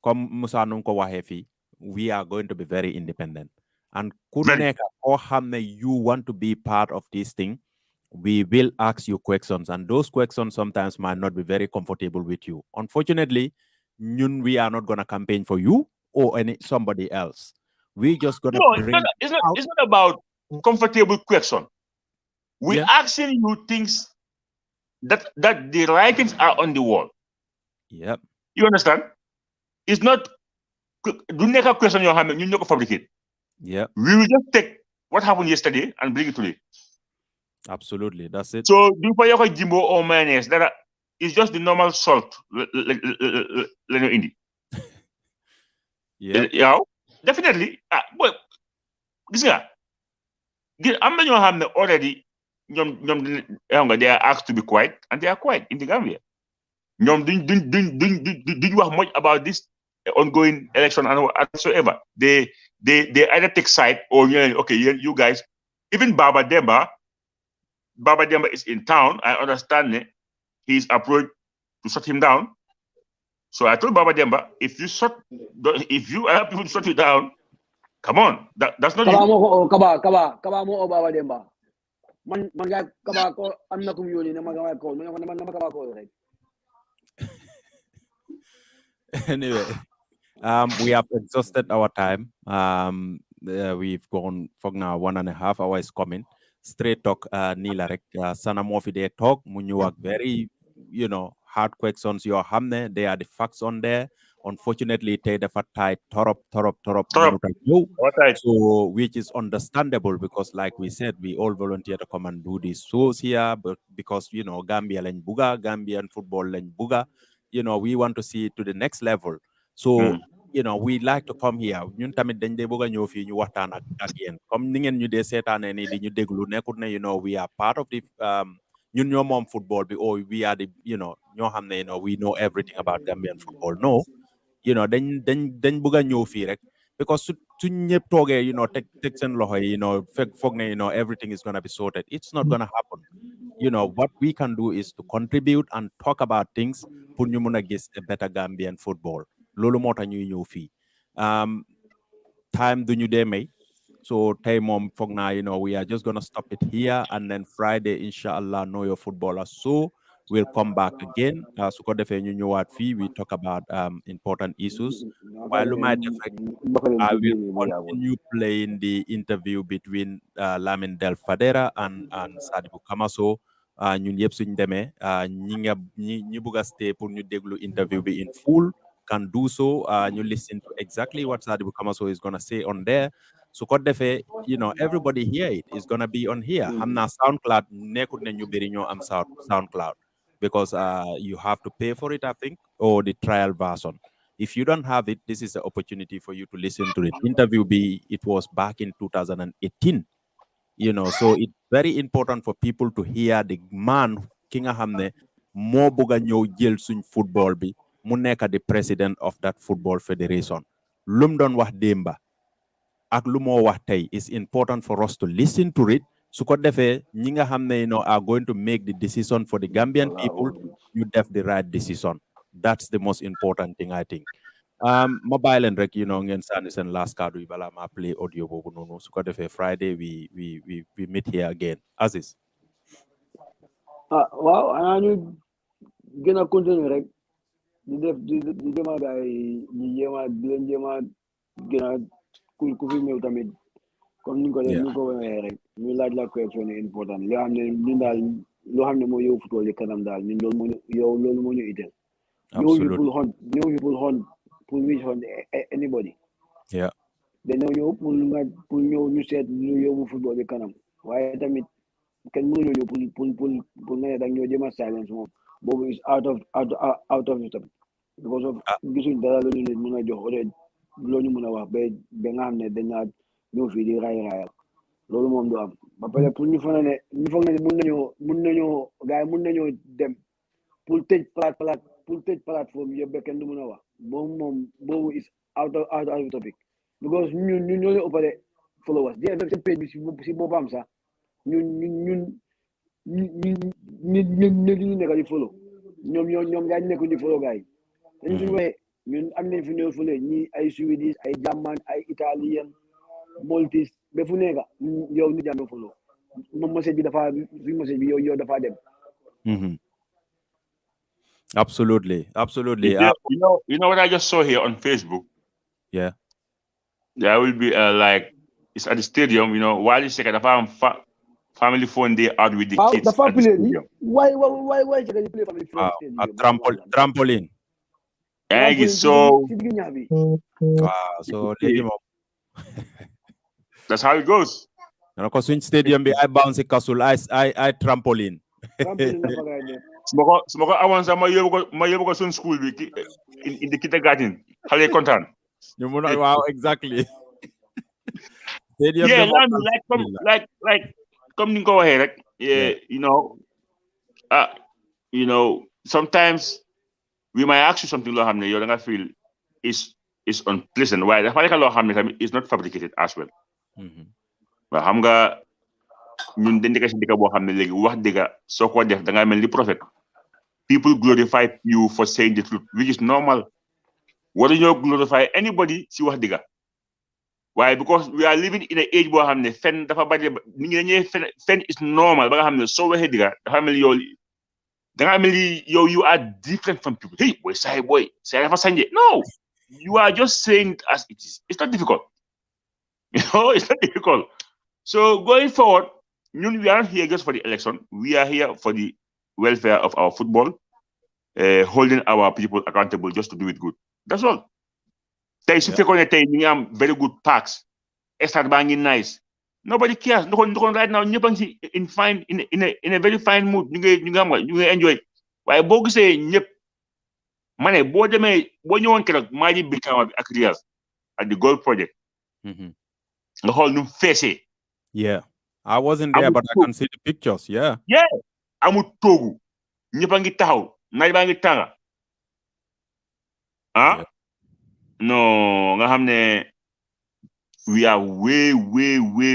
[SPEAKER 1] comme Musa nu ko waxee fii, we are going to be very independent. And ku nekk koo xam ne you want to be part of this thing, we will ask you questions, and those questions sometimes might not be very comfortable with you. Unfortunately, we are not gonna campaign for you or somebody else. We just gonna bring.
[SPEAKER 2] It's not about comfortable question. We're asking you things that the writings are on the wall.
[SPEAKER 1] Yep.
[SPEAKER 2] You understand? It's not. Do make a question you have. You know, fabricate.
[SPEAKER 1] Yeah.
[SPEAKER 2] We will just take what happened yesterday and bring it today.
[SPEAKER 1] Absolutely, that's it.
[SPEAKER 2] So do you jimbo or mayonnaise? That is just the normal salt. Yeah, definitely. But this guy, I'm not already. They are asked to be quiet, and they are quiet in the Gambia. Did wax much about this ongoing election and whatsoever. They either take side or okay, you guys. Even Baba Demba Baba Demba is in town, I understand his approach to shut him down. So I told Baba Demba, if you allow people to shut you down, come on, that's not
[SPEAKER 3] Kaba
[SPEAKER 2] you.
[SPEAKER 3] mo ko kaba mo Baba Demba. Man ga kaba ko am na kum yoni na magawa ko na kaba ko right.
[SPEAKER 1] Anyway, we have exhausted our time. We've gone for now 1.5 hours coming. Straight talk, Nila rek. Sana mo fi de talk. Munyuak very, hard questions. Your hamne. They are the facts on there. Unfortunately, they the tight torop.
[SPEAKER 2] Stop.
[SPEAKER 1] Munuta yo.
[SPEAKER 2] What I
[SPEAKER 1] So, which is understandable because, like we said, we all volunteer to come and do these shows here. But because Gambia len buga, Gambian football len buga, we want to see it to the next level. So, we like to come here. Ñun tamit dañ dee bëgg a ñëw fii ñu waxtaan ak yéen comme ni ngeen ñu dee seetaane nii di ñu déglu nekkut ne we are part of the ñun ñoo moom football bi or we are the ñoo xam ne we know everything about Gambian football. No, dañ bëgg a ñëw fii rek because su ñëpp toogee teg seen loxo yi fekk foog ne everything is gonna be sorted. It's not gonna happen. What we can do is to contribute and talk about things pour ñu mun a gis a better Gambian football. Loolu moo tax ñuy ñëw fii time duñu dee may so tey moom foog naa we are just gonna stop it here and then Friday inshallah know your footballer so we'll come back again su ko defee ñu ñëwaat fii we talk about important issues while lu may def rek I will continue playing the interview between Lamin Del Fadera and Sadibou Kamaso ñun yëpp suñ demee ñi bugg a stay pour ñu déglu interview bi in full can do so. You listen to exactly what Sadibou Kamaso is gonna say on there. So ko defee everybody hear it is gonna be on here. Xam naa SoundCloud nekkut ne ñu bëri ñoo am SoundCloud because you have to pay for it I think or the trial version. If you don't have it, this is the opportunity for you to listen to it. Interview it was back in 2018. So it's very important for people to hear the man ki nga xam ne moo bëgg a ñëw jël suñ football bi mu nekk the president of that football federation lum doon wax démba ak lu moo wax tey is important for us to listen to it su ko defee ñi nga xam ne are going to make the decision for the Gambian people you def the right decision. That's the most important thing I think. Ma bàyyi leen rek ngeen sànni seen last card yi balaa ma play audio boobu noonu su ko defee Friday we meet here again. Aziz.
[SPEAKER 3] Waaw xanaa ñu gën a continuer rek di def di jéem a gars yi di leen jéem a gën a ku fi ñëw tamit comme ni ko waxee rek ñu laaj la question important loo xam ne ñun daal loo xam ne moo yow football yi kanam daal ñun loolu moo ñu itteel.
[SPEAKER 1] Absolutely.
[SPEAKER 3] ñëw ñu pour hunt pour reach hunt anybody.
[SPEAKER 1] Yeah.
[SPEAKER 3] dañoo ñëw pour ñëw ñu seet ñu yóbbu football yi kanam waaye tamit kenn mënuñoo ñëw pour ne da ñoo jéem a silence moom boobu is out of the topic because of gisuñ dara lu ñu mën a jox loo ñu mën a wax ba nga xam ne dañaa ñëw fii di raayal loolu moom du am ba pare pour ñu foog ne mun nañoo gars yi mun nañoo dem pour tëj plateforme yëpp ba kenn du mën a wax boobu is out of the topic because ñun ñoo leen ëppale followers di seen page bi si boppam sax ñun ñu nekk di follow ñoom gaa nekk di follow gars yi dañu suñu waxee ñun am nañ fi ñëw fële ñi ay Swedish ay German ay Italien Maltese ba fu nekk yow ni jàmm follow moom message bi yow dafa dem.
[SPEAKER 1] Absolutely.
[SPEAKER 2] You know what I just saw here on Facebook?
[SPEAKER 1] Yeah.
[SPEAKER 2] There will be it's at the stadium, while you second family phone day out with the kids at the stadium.
[SPEAKER 3] Why should you play family phone stadium?
[SPEAKER 1] A trampoline.
[SPEAKER 2] So
[SPEAKER 1] so
[SPEAKER 2] that's how it goes.
[SPEAKER 1] Because swing stadium be I bounce castle I trampoline.
[SPEAKER 2] Smoko awan sa ma yóbbu ko sun school bi in the kindergarten. Xale kontaan.
[SPEAKER 1] Wow, exactly. Stadium
[SPEAKER 2] Yeah, like comme ni nga ko waxee rek. Sometimes we might ask you something loo xam ne yow da nga feel is unpleasant waaye dafa nekk loo xam ne tamit is not fabricated as well. Waaw xam nga ñun dañ nekk si dëkk boo xam ne léegi wax dëgg soo ko def da ngaa mel ni prophète. People glorify you for saying the truth, which is normal. Waruñoo glorify anybody si wax dëgg. Why? Because we are living in an age boo xam ne fen dafa bari nit ñi dañuy fen is normal ba nga xam ne soo waxee dëgg dafa mel yow da ngaa mel ni yow you are different from people. Hey boy, say dafa sanje. No, you are just saying it as it is. It's not difficult. It's not difficult. So going forward, we aren't here just for the election. We are here for the welfare of our football, holding our people accountable just to do it good. That's all. Tey su fekkoon ne tey ñu ngi am very good parks, stade baa ngi nice. Nobody cares. Ndoxoon right now ñëpp a ngi si in a very fine mood. ñu ngi enjoy. Waaye boo gisee ñëpp ma ne boo ñëwoon keroog maa ji Brikama bi ak Riyas at the Gold Project. Nga xool nu mu feesee.
[SPEAKER 1] Yeah, I wasn't there, but I can see the pictures. Yeah.
[SPEAKER 2] Yeah, amul toogu ñëpp a ngi taxaw naaj baa ngi tànga. No, nga xam ne we are way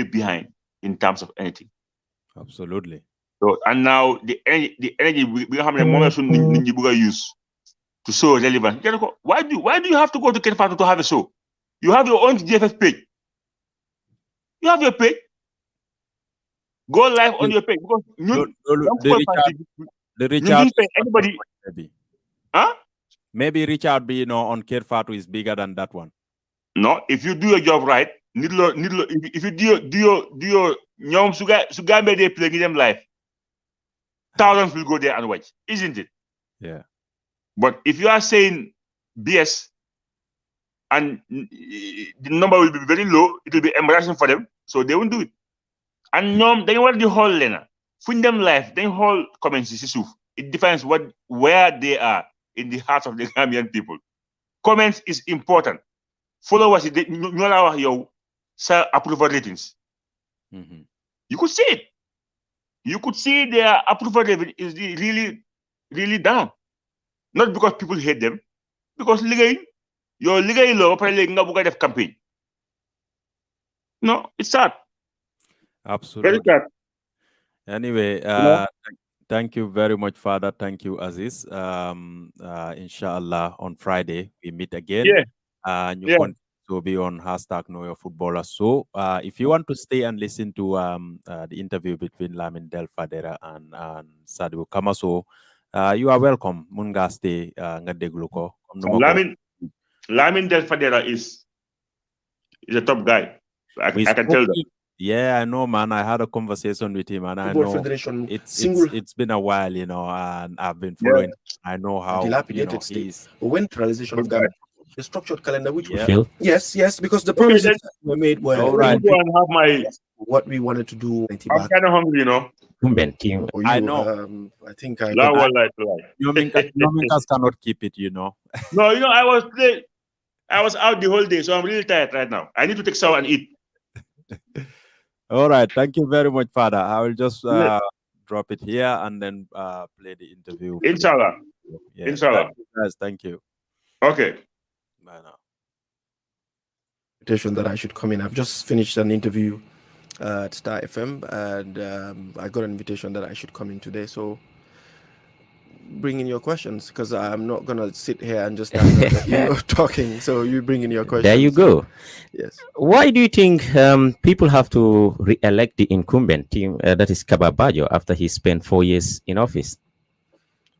[SPEAKER 2] behind in terms of anything.
[SPEAKER 1] Absolutely.
[SPEAKER 2] So and now the energy we nga xam ne moom la suñu nit ñi bëgg a use to show relevance. Why do you have to go to Kerfatu to have a show? You have your own GFF page. You have your page. Go live on your page because
[SPEAKER 1] the Richard
[SPEAKER 2] anybody.
[SPEAKER 1] Maybe.
[SPEAKER 2] Huh?
[SPEAKER 1] Maybe Richard B, on Kerfatu is bigger than that one.
[SPEAKER 2] No, if you do your job right, if you do your nyom su Gambia they play them live, thousands will go there and watch, isn't it?
[SPEAKER 1] Yeah.
[SPEAKER 2] But if you are saying BS and the number will be very low, it will be embarrassing for them, so they won't do it. And they want the whole lena. Find them live, they whole comments. It depends where they are in the hearts of the Gambian people. Comments is important. Followers, approval ratings. You could see it. You could see their approval rating is really down. Not because people hate them, because your legal law probably campaign. No, it's sad.
[SPEAKER 1] Absolutely.
[SPEAKER 2] Very sad.
[SPEAKER 1] Anyway, thank you very much, Father. Thank you, Aziz. Inshallah, on Friday we meet again. And you continue to be on hashtag Know Your Footballer. So, if you want to stay and listen to the interview between Lamin Del Fadera and Sadio Kamaso, you are welcome. Munga stay ngadegluko.
[SPEAKER 2] Lamin Del Fadera is a top guy. I can tell that.
[SPEAKER 1] Yeah, I know, man. I had a conversation with him, and I know it's been a while, and I've been following. I know how
[SPEAKER 4] dilapidated state. When transition of Gambia, the structured calendar, which we
[SPEAKER 5] feel
[SPEAKER 4] yes, because the promises were made were
[SPEAKER 1] all right.
[SPEAKER 4] What we wanted to do.
[SPEAKER 2] I'm kind of hungry,
[SPEAKER 1] I know.
[SPEAKER 4] I think I
[SPEAKER 1] Yominkas cannot keep it,
[SPEAKER 2] No, I was out the whole day, so I'm really tired right now. I need to take shower and eat.
[SPEAKER 1] All right. Thank you very much, Father. I will just drop it here and then play the interview.
[SPEAKER 2] Inshallah.
[SPEAKER 1] Yeah.
[SPEAKER 2] Inshallah.
[SPEAKER 1] Thank you, guys. Thank you.
[SPEAKER 2] Okay.
[SPEAKER 1] Bye now.
[SPEAKER 4] Invitation that I should come in. I've just finished an interview at Star FM, and I got an invitation that I should come in today. So bring in your questions, because I'm not gonna sit here and just stand talking. So you bring in your questions.
[SPEAKER 5] There you go.
[SPEAKER 4] Yes.
[SPEAKER 5] Why do you think people have to re-elect the incumbent team, that is Kababajo, after he spent 4 years in office?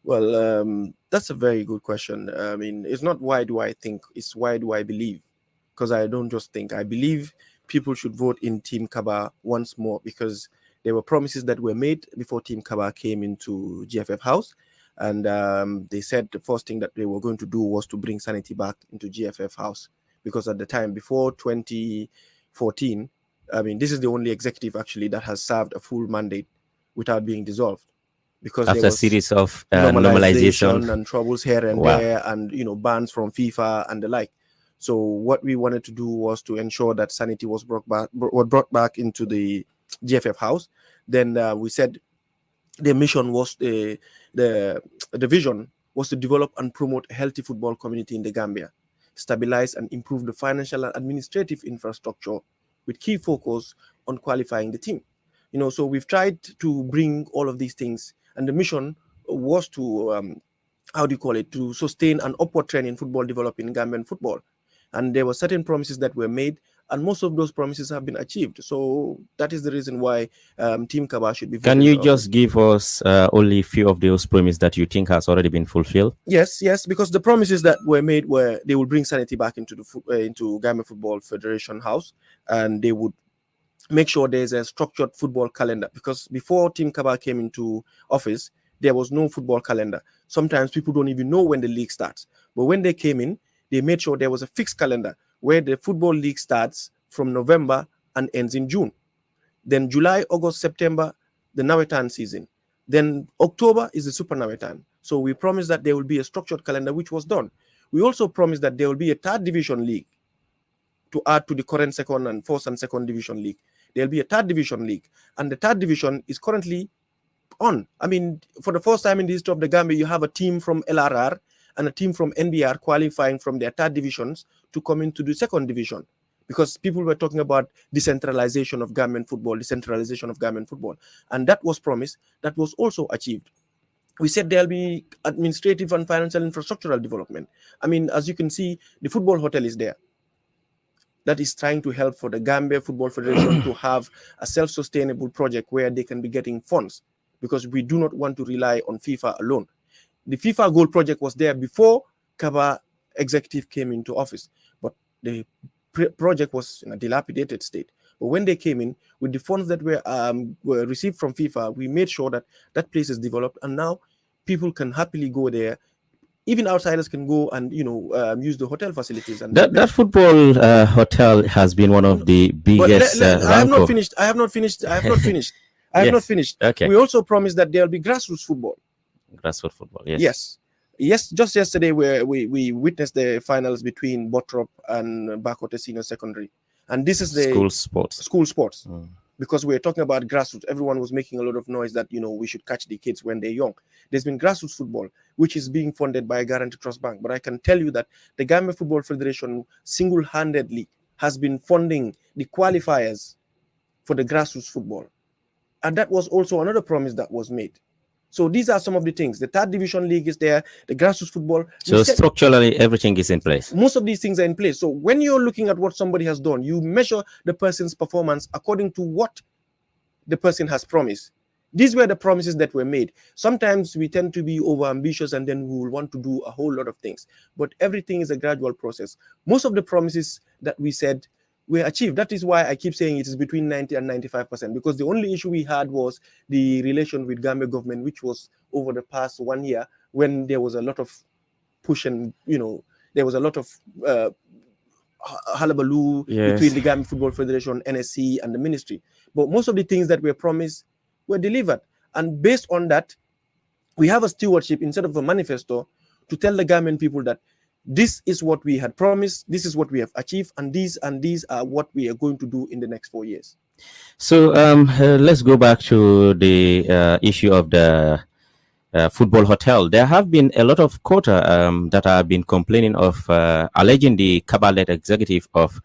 [SPEAKER 4] Well, that's a very good question. I mean, it's not why do I think, it's why do I believe? Because I don't just think. I believe people should vote in Team Kaba once more, because there were promises that were made before Team Kaba came into GFF House. And they said the first thing that they were going to do was to bring sanity back into GFF House. Because at the time, before 2014, I mean, this is the only executive actually that has served a full mandate without being dissolved. Because
[SPEAKER 5] after
[SPEAKER 4] there
[SPEAKER 5] a
[SPEAKER 4] was
[SPEAKER 5] series of normalization
[SPEAKER 4] and troubles here and there, and bans from FIFA and the like. So what we wanted to do was to ensure that sanity was brought back into the GFF House. Then we said the mission was the vision was to develop and promote a healthy football community in the Gambia, stabilize and improve the financial and administrative infrastructure with key focus on qualifying the team. So we've tried to bring all of these things, and the mission was to how do you call it, to sustain an upward trend in football development in Gambian football. And there were certain promises that were made, and most of those promises have been achieved. So that is the reason why Team Kaba should be
[SPEAKER 5] Can
[SPEAKER 4] voted
[SPEAKER 5] you
[SPEAKER 4] in office.
[SPEAKER 5] just give us only a few of those promises that you think has already been fulfilled?
[SPEAKER 4] Yes, because the promises that were made were they will bring sanity back into the into Gambia Football Federation House, and they would make sure there's a structured football calendar, because before Team Kaba came into office, there was no football calendar. Sometimes people don't even know when the league starts. But when they came in, they made sure there was a fixed calendar where the football league starts from November and ends in June. Then July, August, September, the Nawetan season. Then October is the Super Nawetan. So we promised that there will be a structured calendar, which was done. We also promised that there will be a third division league to add to the current second and first and second division league. There'll be a third division league, and the third division is currently on. I mean, for the first time in the history of the Gambia, you have a team from LRR and a team from NBR qualifying from their third divisions to come into the second division, because people were talking about decentralization of Gambian football, and that was promised. That was also achieved. We said there'll be administrative and financial infrastructural development. I mean, as you can see, the football hotel is there. That is trying to help for the Gambia Football Federation to have a self-sustainable project where they can be getting funds, because we do not want to rely on FIFA alone. The FIFA goal project was there before Kaba executive came into office, but the project was in a dilapidated state. But when they came in with the funds that were received from FIFA, we made sure that that place is developed, and now people can happily go there. Even outsiders can go and use the hotel facilities. And
[SPEAKER 5] that football hotel has been one of the biggest.
[SPEAKER 4] I have not finished. I have not finished.
[SPEAKER 5] Okay.
[SPEAKER 4] We also promised that there will be grassroots football.
[SPEAKER 5] Grassroots football. Yes.
[SPEAKER 4] Just yesterday we witnessed the finals between Bottrop and Bakote Senior Secondary, and this is the school sports. Because we're talking about grassroots. Everyone was making a lot of noise that we should catch the kids when they're young. There's been grassroots football, which is being funded by Guarantee Trust Bank. But I can tell you that the Gambia Football Federation single-handedly has been funding the qualifiers for the grassroots football, and that was also another promise that was made. So these are some of the things. The third division league is there, the grassroots football.
[SPEAKER 5] So structurally, everything is in place.
[SPEAKER 4] Most of these things are in place. So when you're looking at what somebody has done, you measure the person's performance according to what the person has promised. These were the promises that were made. Sometimes we tend to be over-ambitious, and then we will want to do a whole lot of things. But everything is a gradual process. Most of the promises that we said were achieved. That is why I keep saying it is between 90 and 95%, because the only issue we had was the relation with Gambia government, which was over the past 1 year, when there was a lot of push and, there was a lot of hullabaloo between the Gambia Football Federation, NSC, and the ministry. But most of the things that were promised were delivered. And based on that, we have a stewardship instead of a manifesto to tell the Gambian people that this is what we had promised, this is what we have achieved, and these are what we are going to do in the next 4 years.
[SPEAKER 5] So let's go back to the issue of the football hotel. There have been a lot of quota that have been complaining of alleging the Kabalet executive of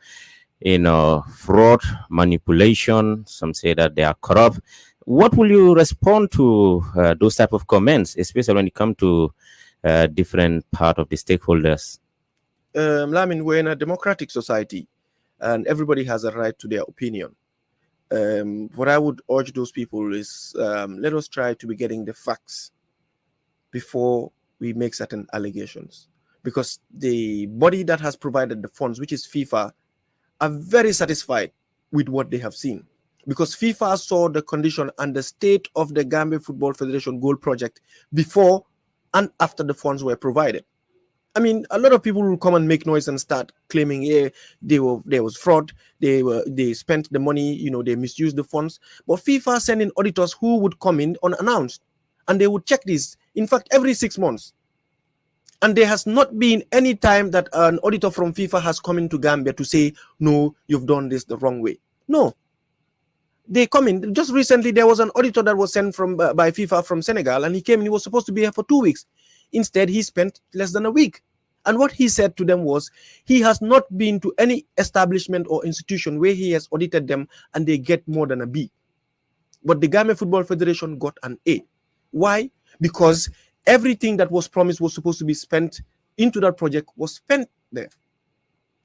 [SPEAKER 5] fraud, manipulation. Some say that they are corrupt. What will you respond to those type of comments, especially when it comes to different part of the stakeholders?
[SPEAKER 4] Lamin, we're in a democratic society, and everybody has a right to their opinion. What I would urge those people is let us try to be getting the facts before we make certain allegations, because the body that has provided the funds, which is FIFA, are very satisfied with what they have seen, because FIFA saw the condition and the state of the Gambia Football Federation goal project before and after the funds were provided. I mean, a lot of people will come and make noise and start claiming, there was fraud, they spent the money, they misused the funds. But FIFA sent in auditors who would come in unannounced, and they would check this, in fact, every 6 months. And there has not been any time that an auditor from FIFA has come into Gambia to say, no, you've done this the wrong way. No. They come in. Just recently, there was an auditor that was sent by FIFA from Senegal, and he came and he was supposed to be here for 2 weeks. Instead, he spent less than a week. And what he said to them was, he has not been to any establishment or institution where he has audited them and they get more than a B. but the Gambia Football Federation got an A. Why? Because everything that was promised was supposed to be spent into that project was spent there.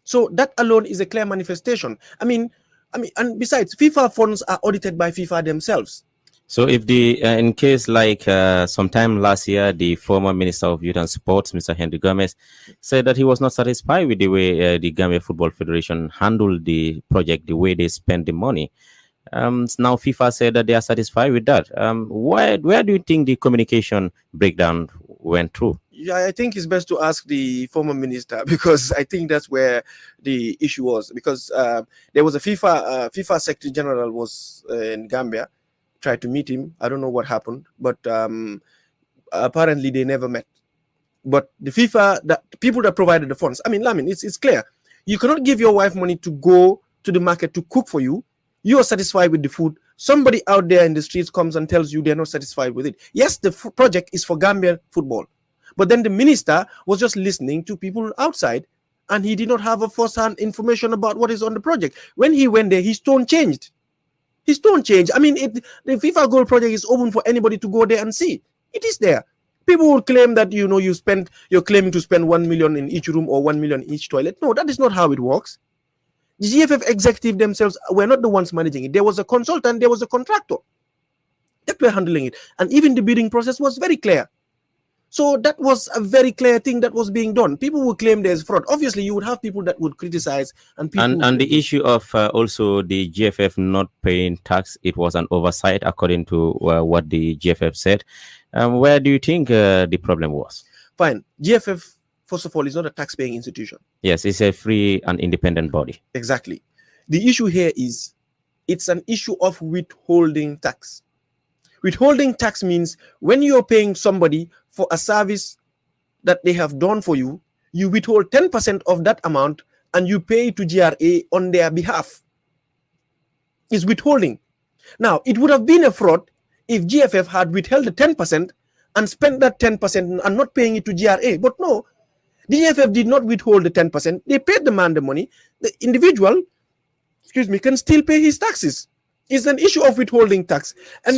[SPEAKER 4] So that alone is a clear manifestation. I mean, and besides, FIFA funds are audited by FIFA themselves.
[SPEAKER 5] So if in case like sometime last year, the former Minister of Youth and Sports, Mr. Henry Gomez, said that he was not satisfied with the way the Gambia Football Federation handled the project, the way they spent the money. Now FIFA said that they are satisfied with that. Where do you think the communication breakdown went through?
[SPEAKER 4] Yeah, I think it's best to ask the former minister, because I think that's where the issue was. Because there was a FIFA Secretary General was in Gambia, tried to meet him. I don't know what happened, but apparently they never met. But the FIFA, the people that provided the funds, I mean, Lamin, it's clear. You cannot give your wife money to go to the market to cook for you. You are satisfied with the food. Somebody out there in the streets comes and tells you they're not satisfied with it. Yes, the project is for Gambian football. But then the minister was just listening to people outside, and he did not have a first-hand information about what is on the project. When he went there, his tone changed. His tone changed. I mean, the FIFA Gold project is open for anybody to go there and see. It is there. People will claim that, you're claiming to spend 1 million in each room or 1 million in each toilet. No, that is not how it works. The GFF executive themselves were not the ones managing it. There was a consultant, there was a contractor that were handling it. And even the bidding process was very clear. So that was a very clear thing that was being done. People would claim there's fraud. Obviously, you would have people that would criticize, and people.
[SPEAKER 5] And the issue of also the GFF not paying tax, it was an oversight according to what the GFF said. Where do you think the problem was?
[SPEAKER 4] Fine, GFF, first of all, is not a tax-paying institution.
[SPEAKER 5] Yes, it's a free and independent body.
[SPEAKER 4] Exactly. The issue here is it's an issue of withholding tax. Withholding tax means when you're paying somebody for a service that they have done for you, you withhold 10% of that amount and you pay to GRA on their behalf. It's withholding. Now, it would have been a fraud if GFF had withheld the 10% and spent that 10% and not paying it to GRA. But no, the GFF did not withhold the 10%. They paid the man the money. The individual, can still pay his taxes. It's an issue of withholding tax. And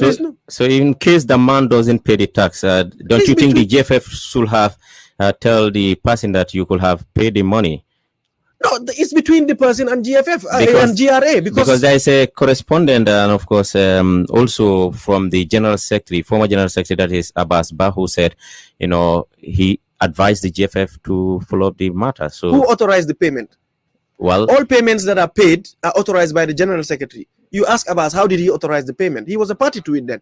[SPEAKER 5] so in case the man doesn't pay the tax, don't you think the GFF should have tell the person that you could have paid the money?
[SPEAKER 4] No, it's between the person and GFF and GRA. Because
[SPEAKER 5] there is a correspondent, and of course, also from the General Secretary, former General Secretary, that is Abbas Bah, who said, he advised the GFF to follow up the matter. So
[SPEAKER 4] who authorized the payment?
[SPEAKER 5] Well,
[SPEAKER 4] all payments that are paid are authorized by the General Secretary. You ask Abbas, how did he authorize the payment? He was a party to it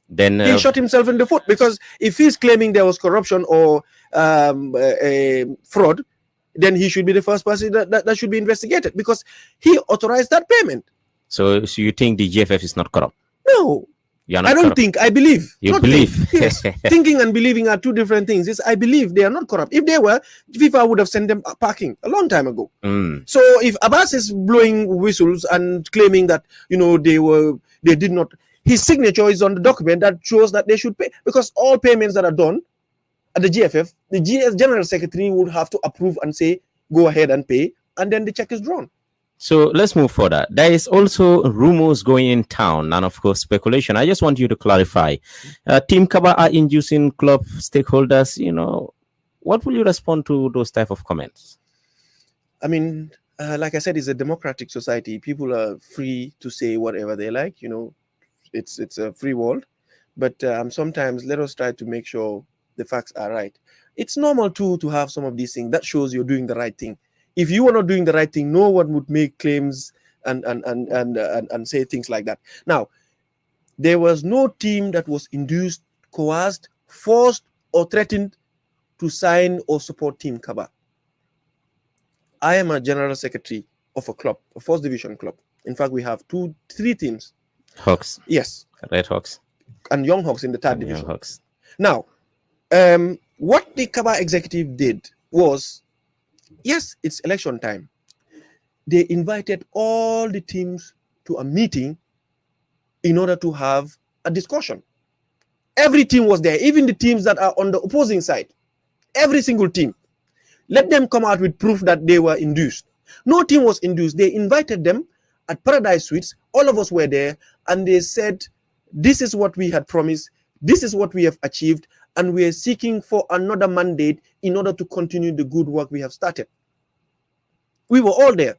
[SPEAKER 4] then. He shot himself in the foot, because if he's claiming there was corruption or fraud, then he should be the first person that should be investigated, because he authorized that payment.
[SPEAKER 5] So you think the GFF is not corrupt?
[SPEAKER 4] No. I don't think. I believe.
[SPEAKER 5] You believe?
[SPEAKER 4] Yes. Thinking and believing are two different things. Yes, I believe they are not corrupt. If they were, FIFA would have sent them packing a long time ago. So if Abbas is blowing whistles and claiming that they did not, his signature is on the document that shows that they should pay, because all payments that are done at the GFF, the General Secretary would have to approve and say, go ahead and pay, and then the check is drawn.
[SPEAKER 5] So let's move further. There is also rumors going in town, and of course speculation. I just want you to clarify. Team Kaba are inducing club stakeholders. What will you respond to those type of comments?
[SPEAKER 4] I mean, like I said, it's a democratic society. People are free to say whatever they like. It's a free world. But sometimes let us try to make sure the facts are right. It's normal too to have some of these things. That shows you're doing the right thing. If you are not doing the right thing, no one would make claims and say things like that. Now, there was no team that was induced, coerced, forced, or threatened to sign or support Team Kaba. I am a general secretary of a club, a first division club. In fact, we have 3 teams.
[SPEAKER 5] Hawks.
[SPEAKER 4] Yes.
[SPEAKER 5] Red Hawks.
[SPEAKER 4] And Young Hawks in the 3rd division.
[SPEAKER 5] Young Hawks.
[SPEAKER 4] Now, what the Kaba executive did was, yes, it's election time. They invited all the teams to a meeting in order to have a discussion. Every team was there, even the teams that are on the opposing side. Every single team. Let them come out with proof that they were induced. No team was induced. They invited them at Paradise Suites. All of us were there, and they said, This is what we had promised. This is what we have achieved. And we are seeking for another mandate in order to continue the good work we have started. We were all there.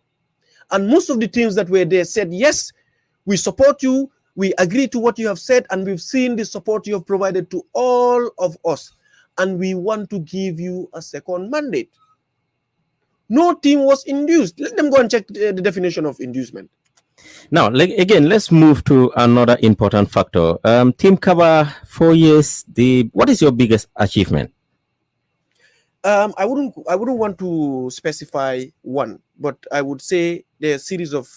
[SPEAKER 4] And most of the teams that were there said, yes, we support you. We agree to what you have said. And we've seen the support you have provided to all of us. And we want to give you a second mandate. No team was induced. Let them go and check the definition of inducement.
[SPEAKER 5] Now, again, let's move to another important factor. Team Kaba, 4 years. What is your biggest achievement?
[SPEAKER 4] I wouldn't want to specify one, but I would say there are a series of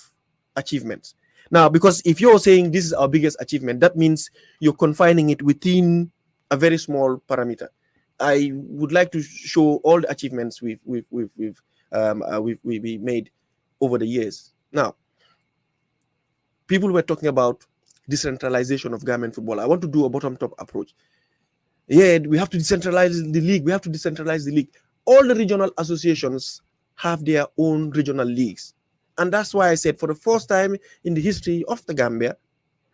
[SPEAKER 4] achievements. Now, because if you're saying this is our biggest achievement, that means you're confining it within a very small parameter. I would like to show all the achievements we've made over the years. Now, people were talking about decentralization of Gambian football. I want to do a bottom-top approach. Yeah, we have to decentralize the league. We have to decentralize the league. All the regional associations have their own regional leagues. And that's why I said for the first time in the history of the Gambia,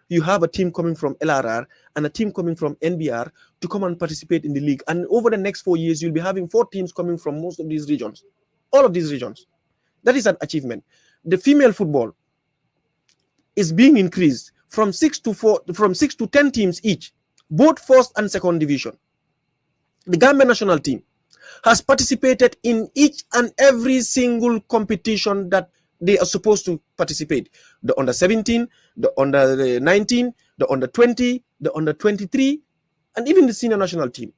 [SPEAKER 4] you have a team coming from LRR and a team coming from NBR to come and participate in the league. And over the next 4 years, you'll be having 4 teams coming from most of these regions. All of these regions. That is an achievement. The female football is being increased from 6 to 10 teams each, both first and second division. The Gambia national team has participated in each and every single competition that they are supposed to participate. The under 17, the under 19, the under 20, the under 23, and even the senior national team.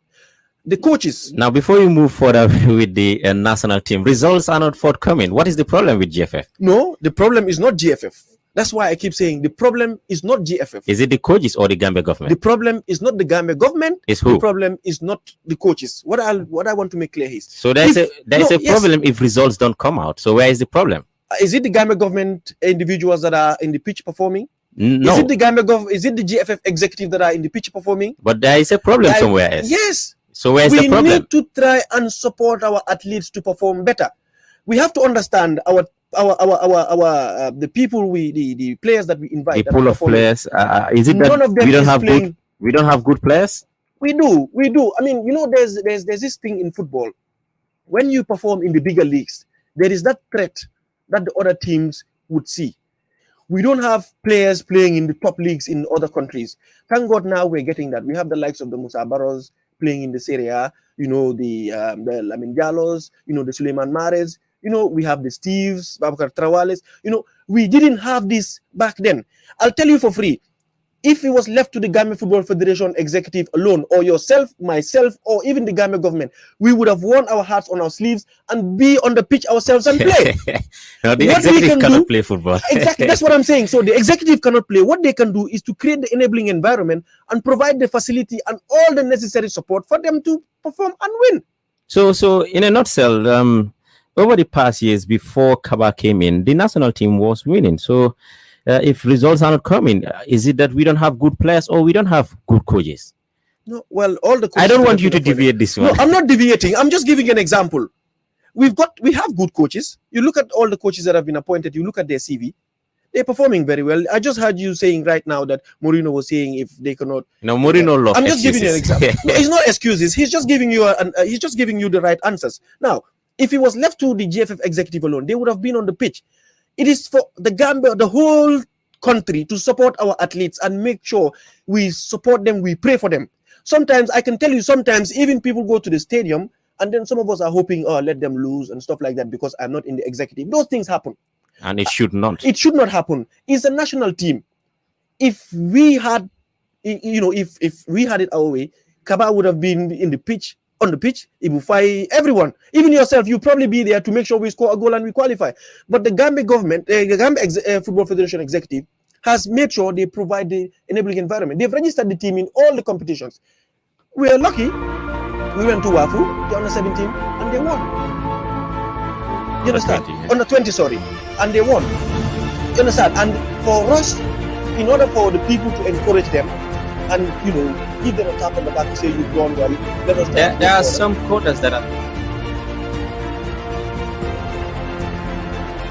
[SPEAKER 4] The coaches.
[SPEAKER 5] Now, before you move further with the national team, results are not forthcoming. What is the problem with GFF?
[SPEAKER 4] No, the problem is not GFF. That's why I keep saying the problem is not GFF.
[SPEAKER 5] Is it the coaches or the Gambia government?
[SPEAKER 4] The problem is not the Gambia government.
[SPEAKER 5] It's who?
[SPEAKER 4] The problem is not the coaches. What I want to make clear is.
[SPEAKER 5] So there's a problem if results don't come out. So where is the problem?
[SPEAKER 4] Is it the Gambia government individuals that are in the pitch performing?
[SPEAKER 5] No.
[SPEAKER 4] Is it the Is it the GFF executive that are in the pitch performing?
[SPEAKER 5] But there is a problem somewhere else.
[SPEAKER 4] Yes.
[SPEAKER 5] So where is the problem?
[SPEAKER 4] We need to try and support our athletes to perform better. We have to understand the people the players that we invite.
[SPEAKER 5] The pool of players. Is it that we don't have good players?
[SPEAKER 4] We do. I mean, there's this thing in football. When you perform in the bigger leagues, there is that threat that the other teams would see. We don't have players playing in the top leagues in other countries. Thank God now we're getting that. We have the likes of the Musa Barros playing in the Serie A, the Lamin Gallos, the Suleiman Mahrez, we have the Steves, Babakar Trawales. We didn't have this back then. I'll tell you for free. If it was left to the Gambia Football Federation executive alone, or yourself, myself, or even the Gambia government, we would have worn our hearts on our sleeves and be on the pitch ourselves and play.
[SPEAKER 5] No, the executive cannot play football.
[SPEAKER 4] Exactly, that's what I'm saying. So the executive cannot play. What they can do is to create the enabling environment and provide the facility and all the necessary support for them to perform and win.
[SPEAKER 5] So in a nutshell, over the past years before Kaba came in, the national team was winning. So if results are not coming, is it that we don't have good players or we don't have good coaches?
[SPEAKER 4] No, well, all the coaches.
[SPEAKER 5] I don't want you to deviate this one.
[SPEAKER 4] No, I'm not deviating. I'm just giving an example. We have good coaches. You look at all the coaches that have been appointed, you look at their CV, they're performing very well. I just heard you saying right now that Mourinho was saying if they cannot.
[SPEAKER 5] No, Mourinho lost.
[SPEAKER 4] I'm just giving you an example. No, it's not excuses. He's just giving you the right answers. Now, if it was left to the GFF executive alone, they would have been on the pitch. It is for the Gambia, the whole country, to support our athletes and make sure we support them, we pray for them. Sometimes, I can tell you, sometimes even people go to the stadium and then some of us are hoping, let them lose and stuff like that because I'm not in the executive. Those things happen.
[SPEAKER 5] And it should not.
[SPEAKER 4] It should not happen. It's a national team. If we had, if we had it our way, Kaba would have been on the pitch, it will fight everyone. Even yourself, you'll probably be there to make sure we score a goal and we qualify. But the Gambia government, the Gambia Football Federation executive has made sure they provide the enabling environment. They've registered the team in all the competitions. We are lucky. We went to Wafu, the under 17, and they won. You understand? Under 20, sorry. And they won. You understand? And for us, in order for the people to encourage them, and give them a tap on the back to say you've done well.
[SPEAKER 5] There are some quotas that are